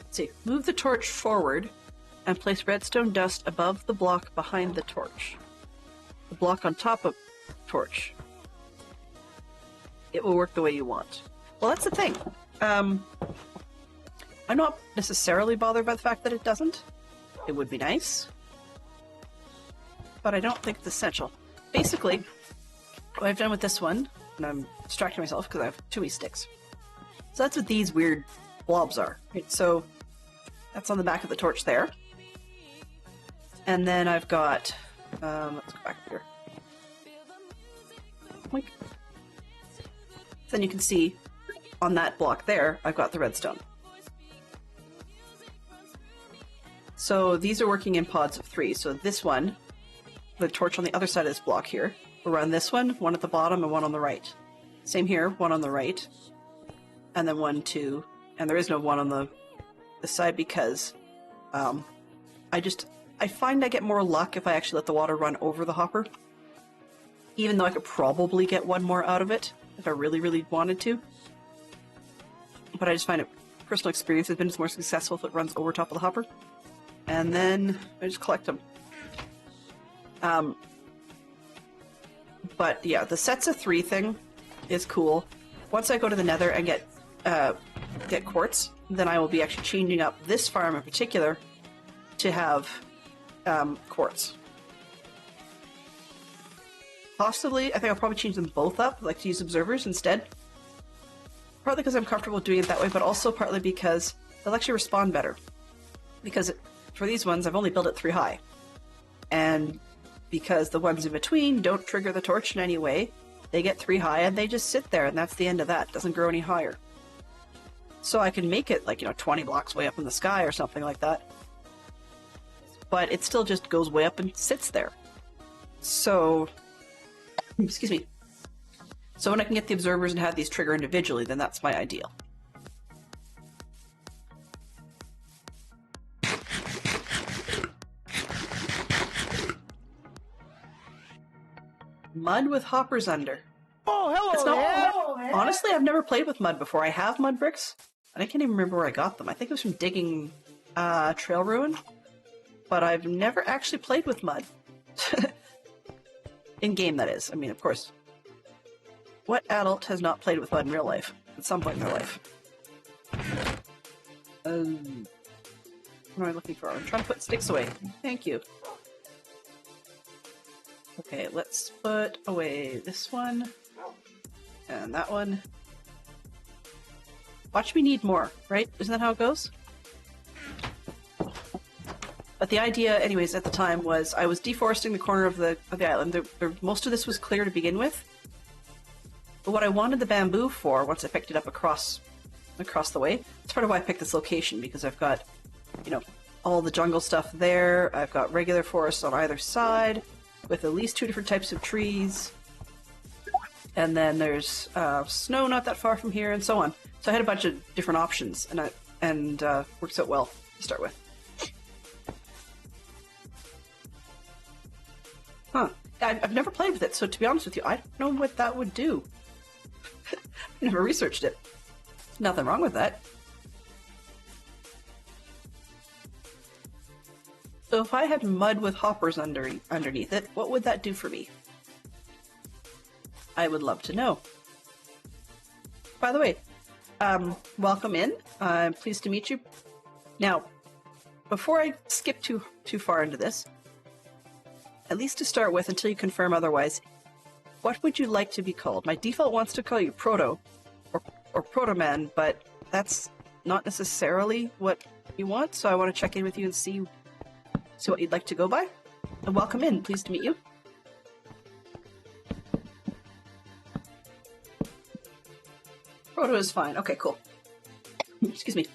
Let's see. Move the torch forward and place redstone dust above the block behind the torch. The block on top of the torch. It will work the way you want. Well, that's the thing. I'm not necessarily bothered by the fact that it doesn't. It would be nice. But I don't think it's essential. Basically, what I've done with this one, and I'm distracting myself because I have too many sticks. So that's what these weird blobs are. Right? So that's on the back of the torch there. And then I've got... let's go back up here. Oink. Then you can see on that block there, I've got the redstone. So these are working in pods of 3. So this one, the torch on the other side of this block here, will run this one at the bottom and one on the right. Same here, one on the right, and then 1, 2, and there is no one on the side because I find I get more luck if I actually let the water run over the hopper. Even though I could probably get one more out of it if I really, really wanted to. But I just find it, personal experience has been just more successful if it runs over top of the hopper. And then I just collect them. But yeah, the sets of 3 thing is cool. Once I go to the Nether and get quartz, then I will be actually changing up this farm in particular to have quartz. Possibly, I think I'll probably change them both up, like to use observers instead. Partly because I'm comfortable doing it that way, but also partly because they'll actually respond better. Because for these ones, I've only built it 3 high. And because the ones in between don't trigger the torch in any way, they get 3 high and they just sit there, and that's the end of that. It doesn't grow any higher. So I can make it like, 20 blocks way up in the sky or something like that. But it still just goes way up and sits there. So... excuse me. So when I can get the observers and have these trigger individually, then that's my ideal. Mud with hoppers under. Oh, hello there! Honestly, I've never played with mud before. I have mud bricks, and I can't even remember where I got them. I think it was from digging Trail Ruin, but I've never actually played with mud. In-game, that is. I mean, of course. What adult has not played with mud in real life? At some point in their life. What am I looking for? I'm trying to put sticks away. Thank you. Okay, let's put away this one. And that one. Watch me need more, right? Isn't that how it goes? But the idea, anyways, at the time was I was deforesting the corner of the island. Most of this was clear to begin with. But what I wanted the bamboo for, once I picked it up across the way, that's part of why I picked this location, because I've got, all the jungle stuff there. I've got regular forests on either side, with at least 2 different types of trees. And then there's snow not that far from here, and so on. So I had a bunch of different options, and works out well to start with. Huh. I've never played with it, so to be honest with you, I don't know what that would do. Never researched it. Nothing wrong with that. So if I had mud with hoppers underneath it, what would that do for me? I would love to know. By the way, welcome in. I'm pleased to meet you. Now, before I skip too far into this, at least to start with, until you confirm otherwise, what would you like to be called? My default wants to call you Proto, or Proto-Man, but that's not necessarily what you want, so I want to check in with you and see what you'd like to go by. And welcome in. Pleased to meet you. Proto is fine. Okay, cool. Excuse me.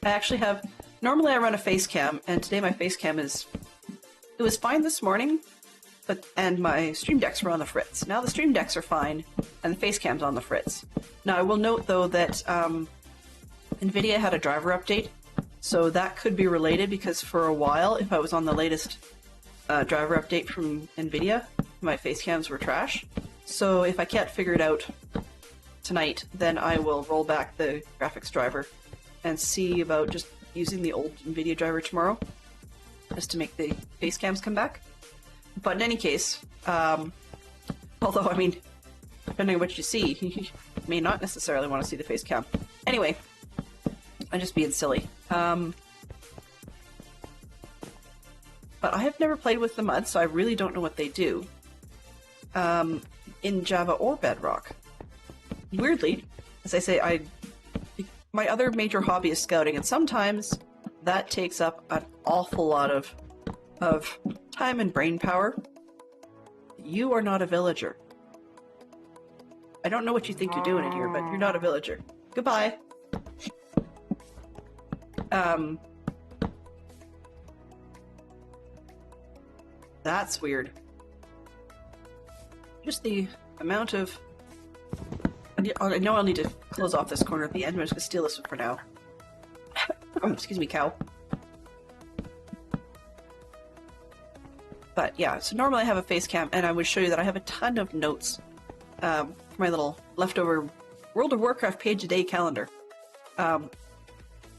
I actually have... Normally I run a face cam, and today my face cam is... It was fine this morning, and my stream decks were on the fritz. Now the stream decks are fine, and the face cam's on the fritz. Now I will note, though, that NVIDIA had a driver update, so that could be related, because for a while, if I was on the latest driver update from NVIDIA, my face cams were trash. So if I can't figure it out tonight, then I will roll back the graphics driver and see about just using the old NVIDIA driver tomorrow, just to make the face cams come back. But in any case, although, I mean, depending on what you see, you may not necessarily want to see the face cam. Anyway, I'm just being silly. But I have never played with the mud, so I really don't know what they do in Java or Bedrock. Weirdly, as I say, my other major hobby is scouting, and sometimes that takes up an awful lot of time and brain power. You are not a villager. I don't know what you think you're doing in here, but you're not a villager. Goodbye. That's weird. Just the amount of... I know I'll need to close off this corner at the end, but I'm just going to steal this one for now. Excuse me, cow. But yeah, so normally I have a face cam, and I would show you that I have a ton of notes for my little leftover World of Warcraft page a day calendar. And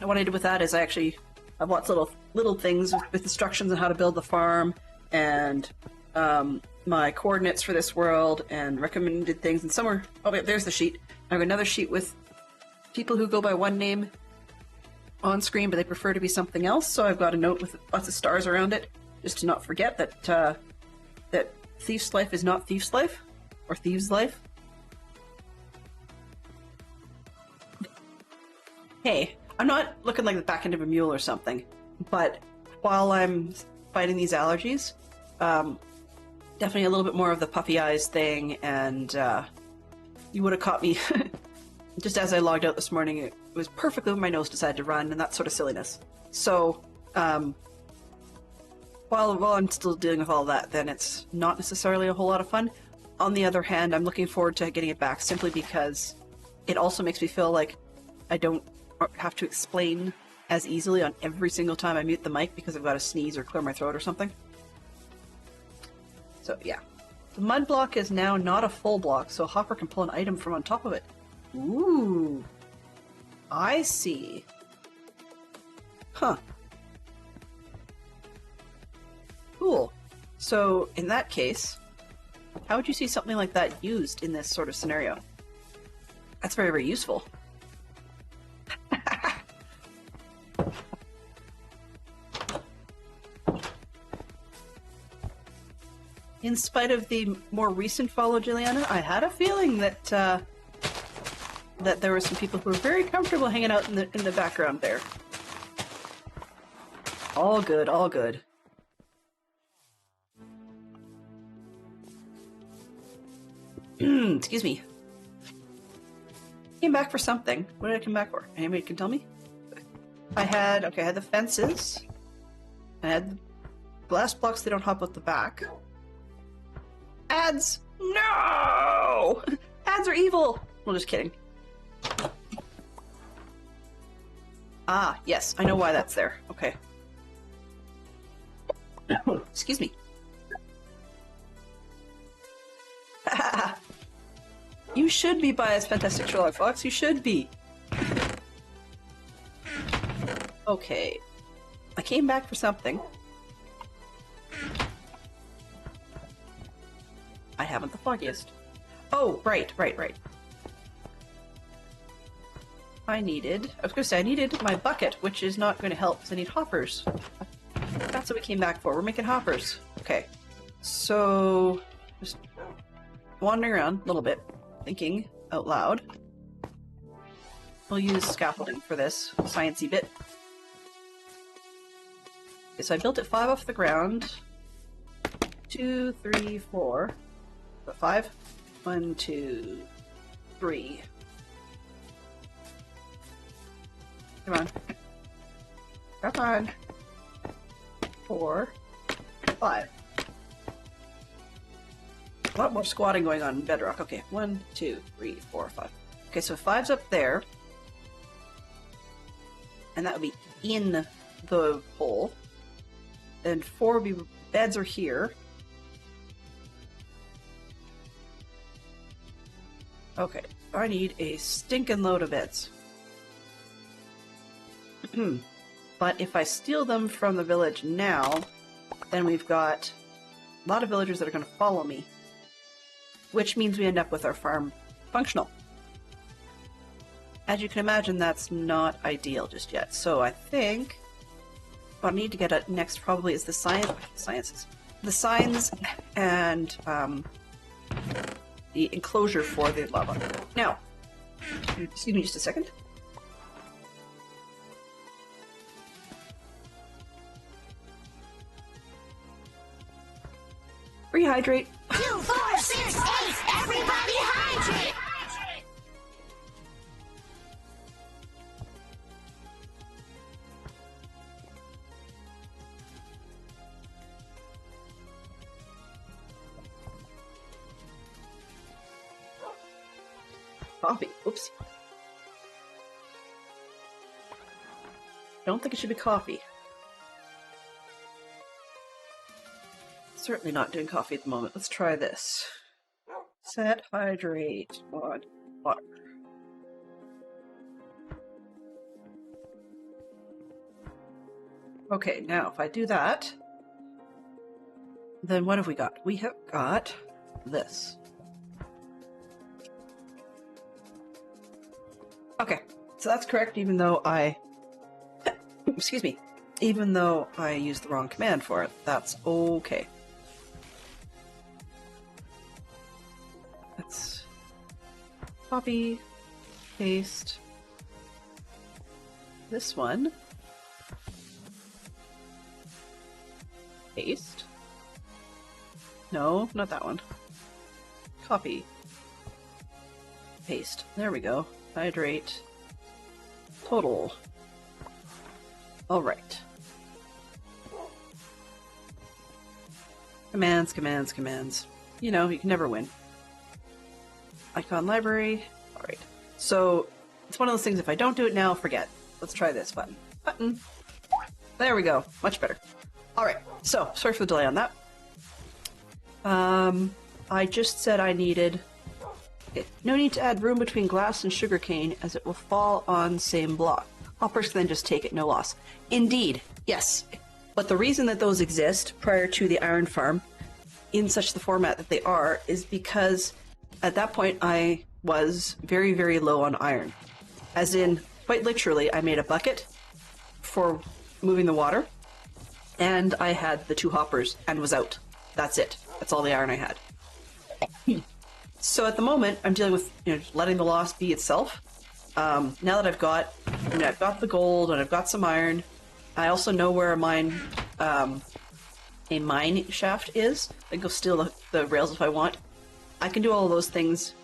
what I did with that is I've lots of little things with instructions on how to build the farm, and my coordinates for this world, and recommended things, and somewhere... Oh, wait, there's the sheet. I have another sheet with people who go by one name on screen, but they prefer to be something else, so I've got a note with lots of stars around it, just to not forget that that Thief's Life is not Thief's Life, or Thieves' Life. Hey, I'm not looking like the back end of a mule or something, but while I'm fighting these allergies, definitely a little bit more of the puffy eyes thing, and you would have caught me just as I logged out this morning. It was perfectly when my nose decided to run, and that sort of silliness. So, while I'm still dealing with all that, then it's not necessarily a whole lot of fun. On the other hand, I'm looking forward to getting it back, simply because it also makes me feel like I don't have to explain as easily on every single time I mute the mic because I've got to sneeze or clear my throat or something. So yeah. The mud block is now not a full block, so Hopper can pull an item from on top of it. Ooh. I see. Huh. Cool. So, in that case, how would you see something like that used in this sort of scenario? That's very, very useful. In spite of the more recent follow, Juliana, I had a feeling that that there were some people who were very comfortable hanging out in the background there. All good, all good. Excuse me. Came back for something. What did I come back for? Anybody can tell me? I had the fences. I had the glass blocks that don't hop out the back. Ads! No! Ads are evil! Well, just kidding. Ah, yes, I know why that's there. Okay. Excuse me. You should be biased, Fantastic Sherlock Fox. You should be. Okay. I came back for something. I haven't the foggiest. Oh, right. I was gonna say, I needed my bucket, which is not going to help because I need hoppers. That's what we came back for. We're making hoppers. Okay. So, just wandering around a little bit, thinking out loud. We'll use scaffolding for this sciencey bit. Okay, so I built it 5 off the ground. 2, 3, 4. But 5? 1, 2, 3. Come on. Come on. 4, 5. A lot more squatting going on in Bedrock. Okay, 1, 2, 3, 4, 5. Okay, so 5's up there. And that would be in the hole. And 4 would be beds are here. Okay, I need a stinking load of beds. But if I steal them from the village now, then we've got a lot of villagers that are going to follow me. Which means we end up with our farm functional. As you can imagine, that's not ideal just yet. So I think what I need to get at next probably is the sciences. The signs and the enclosure for the lava. Now, excuse me just a second. Rehydrate. 2, 4, 6, 8, everybody hydrate! Coffee. Oops. Don't think it should be coffee. Certainly not doing coffee at the moment. Let's try this. Set hydrate on water. Okay, now if I do that, then what have we got? We have got this. Okay, so that's correct even though I... excuse me. Even though I used the wrong command for it, that's okay. Let's copy, paste this one, paste, no, not that one, copy, paste, there we go, hydrate, total, alright. Commands, commands, commands. You know, you can never win. Icon library. Alright. So, it's one of those things, if I don't do it now, forget. Let's try this button. Button. There we go. Much better. Alright. So, sorry for the delay on that. I just said I needed... Okay. No need to add room between glass and sugarcane, as it will fall on same block. Hoppers can then just take it, no loss. Indeed. Yes. But the reason that those exist prior to the iron farm, in such the format that they are, is because at that point I was very, very low on iron. As in, quite literally, I made a bucket for moving the water, and I had the 2 hoppers and was out. That's it. That's all the iron I had. So at the moment, I'm dealing with, you know, just letting the loss be itself. Now that I've got the gold and I've got some iron, I also know where a mine shaft is. I can go steal the rails if I want. I can do all of those things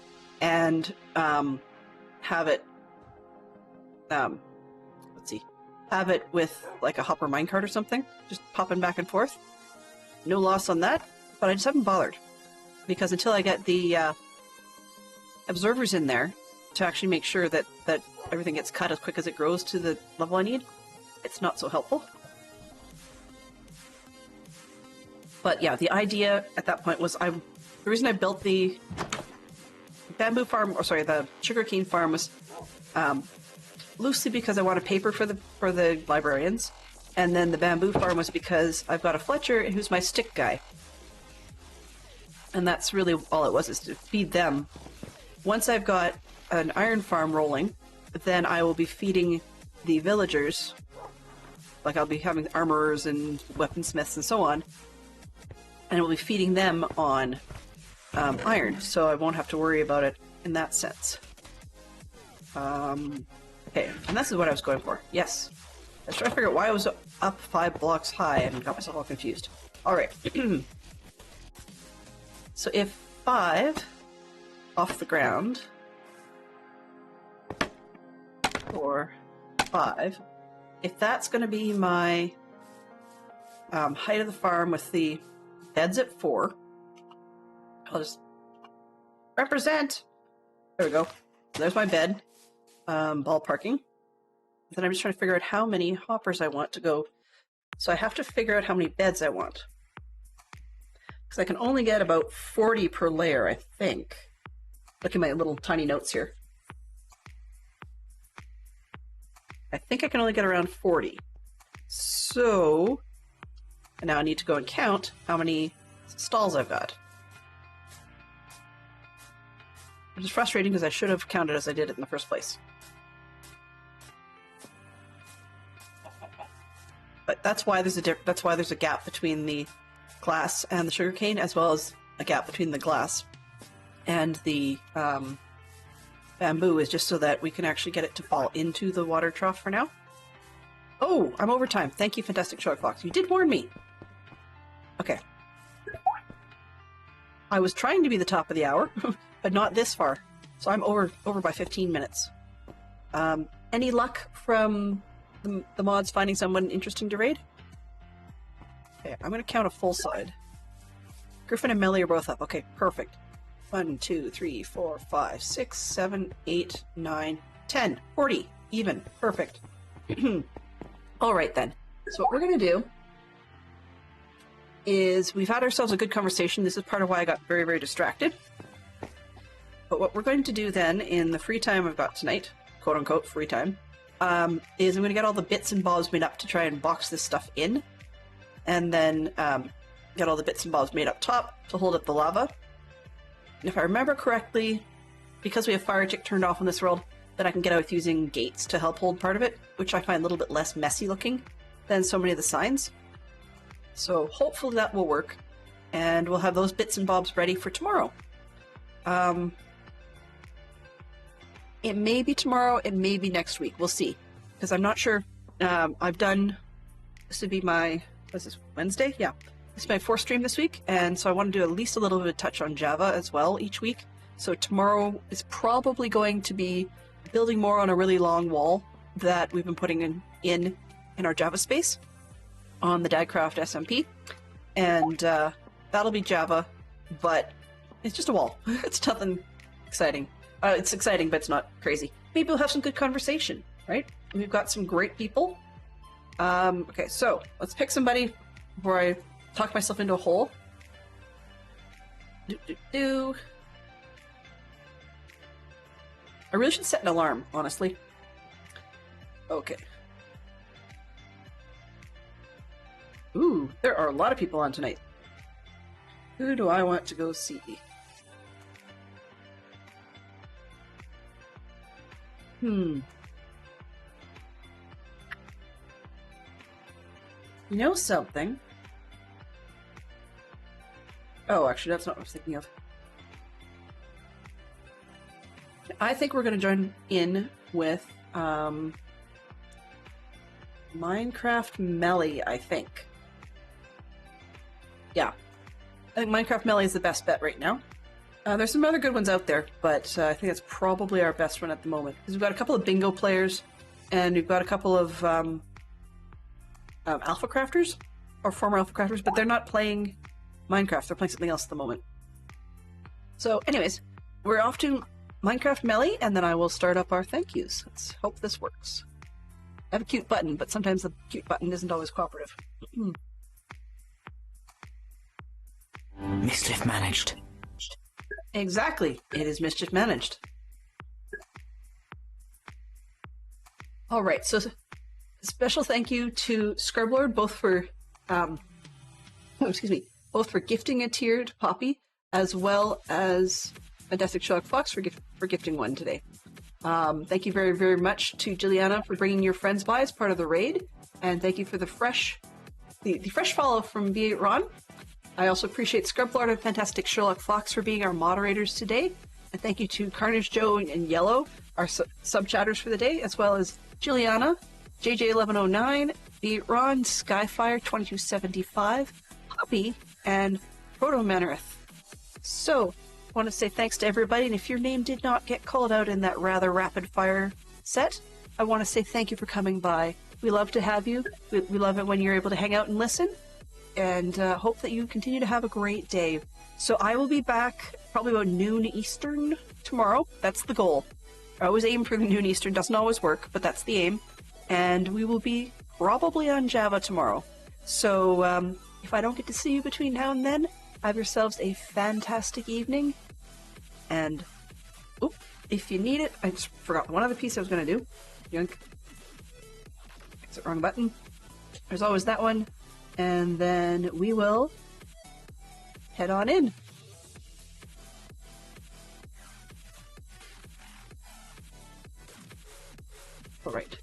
and have it, have it with like a hopper minecart or something, just popping back and forth. No loss on that, but I just haven't bothered because until I get the observers in there to actually make sure that everything gets cut as quick as it grows to the level I need, it's not so helpful. But yeah, the idea at that point was the reason I built the bamboo farm, or sorry, the sugarcane farm was loosely because I wanted paper for the librarians, and then the bamboo farm was because I've got a Fletcher who's my stick guy, and that's really all it was, is to feed them. Once I've got an iron farm rolling, then I will be feeding the villagers. Like, I'll be having armorers and weaponsmiths and so on, and we'll be feeding them on iron, so I won't have to worry about it in that sense. Okay, and this is what I was going for. Yes. I was trying to figure out why I was up 5 blocks high and got myself all confused. Alright. So if 5 off the ground, or 5, if that's going to be my height of the farm with the beds at 4, I'll just represent. There we go. There's my bed. Ballparking. Then I'm just trying to figure out how many hoppers I want to go. So I have to figure out how many beds I want. Because I can only get about 40 per layer, I think. Look at my little tiny notes here. I think I can only get around 40. So, and now I need to go and count how many stalls I've got. Which is frustrating because I should have counted as I did it in the first place. But that's why there's a gap between the glass and the sugarcane, as well as a gap between the glass and the bamboo, is just so that we can actually get it to fall into the water trough for now. Oh, I'm over time. Thank you, Fantastic Shark Fox. You did warn me. Okay. I was trying to be the top of the hour, but not this far. So I'm over by 15 minutes. Any luck from the mods finding someone interesting to raid? Okay, I'm going to count a full side. Griffin and Melly are both up. Okay, perfect. 1, 2, 3, 4, 5, 6, 7, 8, 9, 10. 40. Even. Perfect. Alright then. So what we're going to do is, we've had ourselves a good conversation. This is part of why I got very, very distracted. But what we're going to do then, in the free time I've got tonight, quote-unquote free time, is I'm going to get all the bits and bobs made up to try and box this stuff in. And then get all the bits and bobs made up top to hold up the lava. And if I remember correctly, because we have fire tick turned off in this world, then I can get out with using gates to help hold part of it, which I find a little bit less messy looking than so many of the signs. So hopefully that will work, and we'll have those bits and bobs ready for tomorrow. It may be tomorrow, it may be next week. We'll see, because I'm not sure. I've done, this would be my, what's this, Wednesday? Yeah. This is my 4th stream this week, and so I want to do at least a little bit of touch on Java as well each week. So tomorrow is probably going to be building more on a really long wall that we've been putting in our Java space on the Dagcraft SMP, and that'll be Java, but it's just a wall. It's nothing exciting. It's exciting, but it's not crazy. Maybe we'll have some good conversation, right? We've got some great people. Okay, so let's pick somebody before I talk myself into a hole. I really should set an alarm, honestly. Okay. Ooh, there are a lot of people on tonight. Who do I want to go see? You know something? Oh, actually, that's not what I was thinking of. I think we're going to join in with Minecraft Melly, I think. Yeah. I think Minecraft Melly is the best bet right now. There's some other good ones out there, but I think that's probably our best one at the moment. Because we've got a couple of bingo players, and we've got a couple of alpha crafters, or former alpha crafters, but they're not playing Minecraft. They're playing something else at the moment. So anyways, we're off to Minecraft Melly, and then I will start up our thank yous. Let's hope this works. I have a cute button, but sometimes the cute button isn't always cooperative. Mischief managed. Exactly. It is mischief managed. All right, so special thank you to Scrublord, both for both for gifting a tier to Poppy, as well as Fantastic Sherlock Fox for gifting one today. Thank you very, very much to Juliana for bringing your friends by as part of the raid, and thank you for the fresh follow from V8 Ron. I also appreciate Scrublord and Fantastic Sherlock Fox for being our moderators today, and thank you to Carnage Joe and Yellow, our sub-chatters for the day, as well as Juliana, JJ1109, V8 Ron, Skyfire2275, Poppy, and Proto Manareth. So, I want to say thanks to everybody, and if your name did not get called out in that rather rapid-fire set, I want to say thank you for coming by. We love to have you. We love it when you're able to hang out and listen, and hope that you continue to have a great day. So I will be back probably about noon Eastern tomorrow. That's the goal. I always aim for noon Eastern. Doesn't always work, but that's the aim. And we will be probably on Java tomorrow. So if I don't get to see you between now and then, have yourselves a fantastic evening. And if you need it, I just forgot one other piece I was going to do. Yoink. Exit wrong button. There's always that one. And then we will head on in. All right.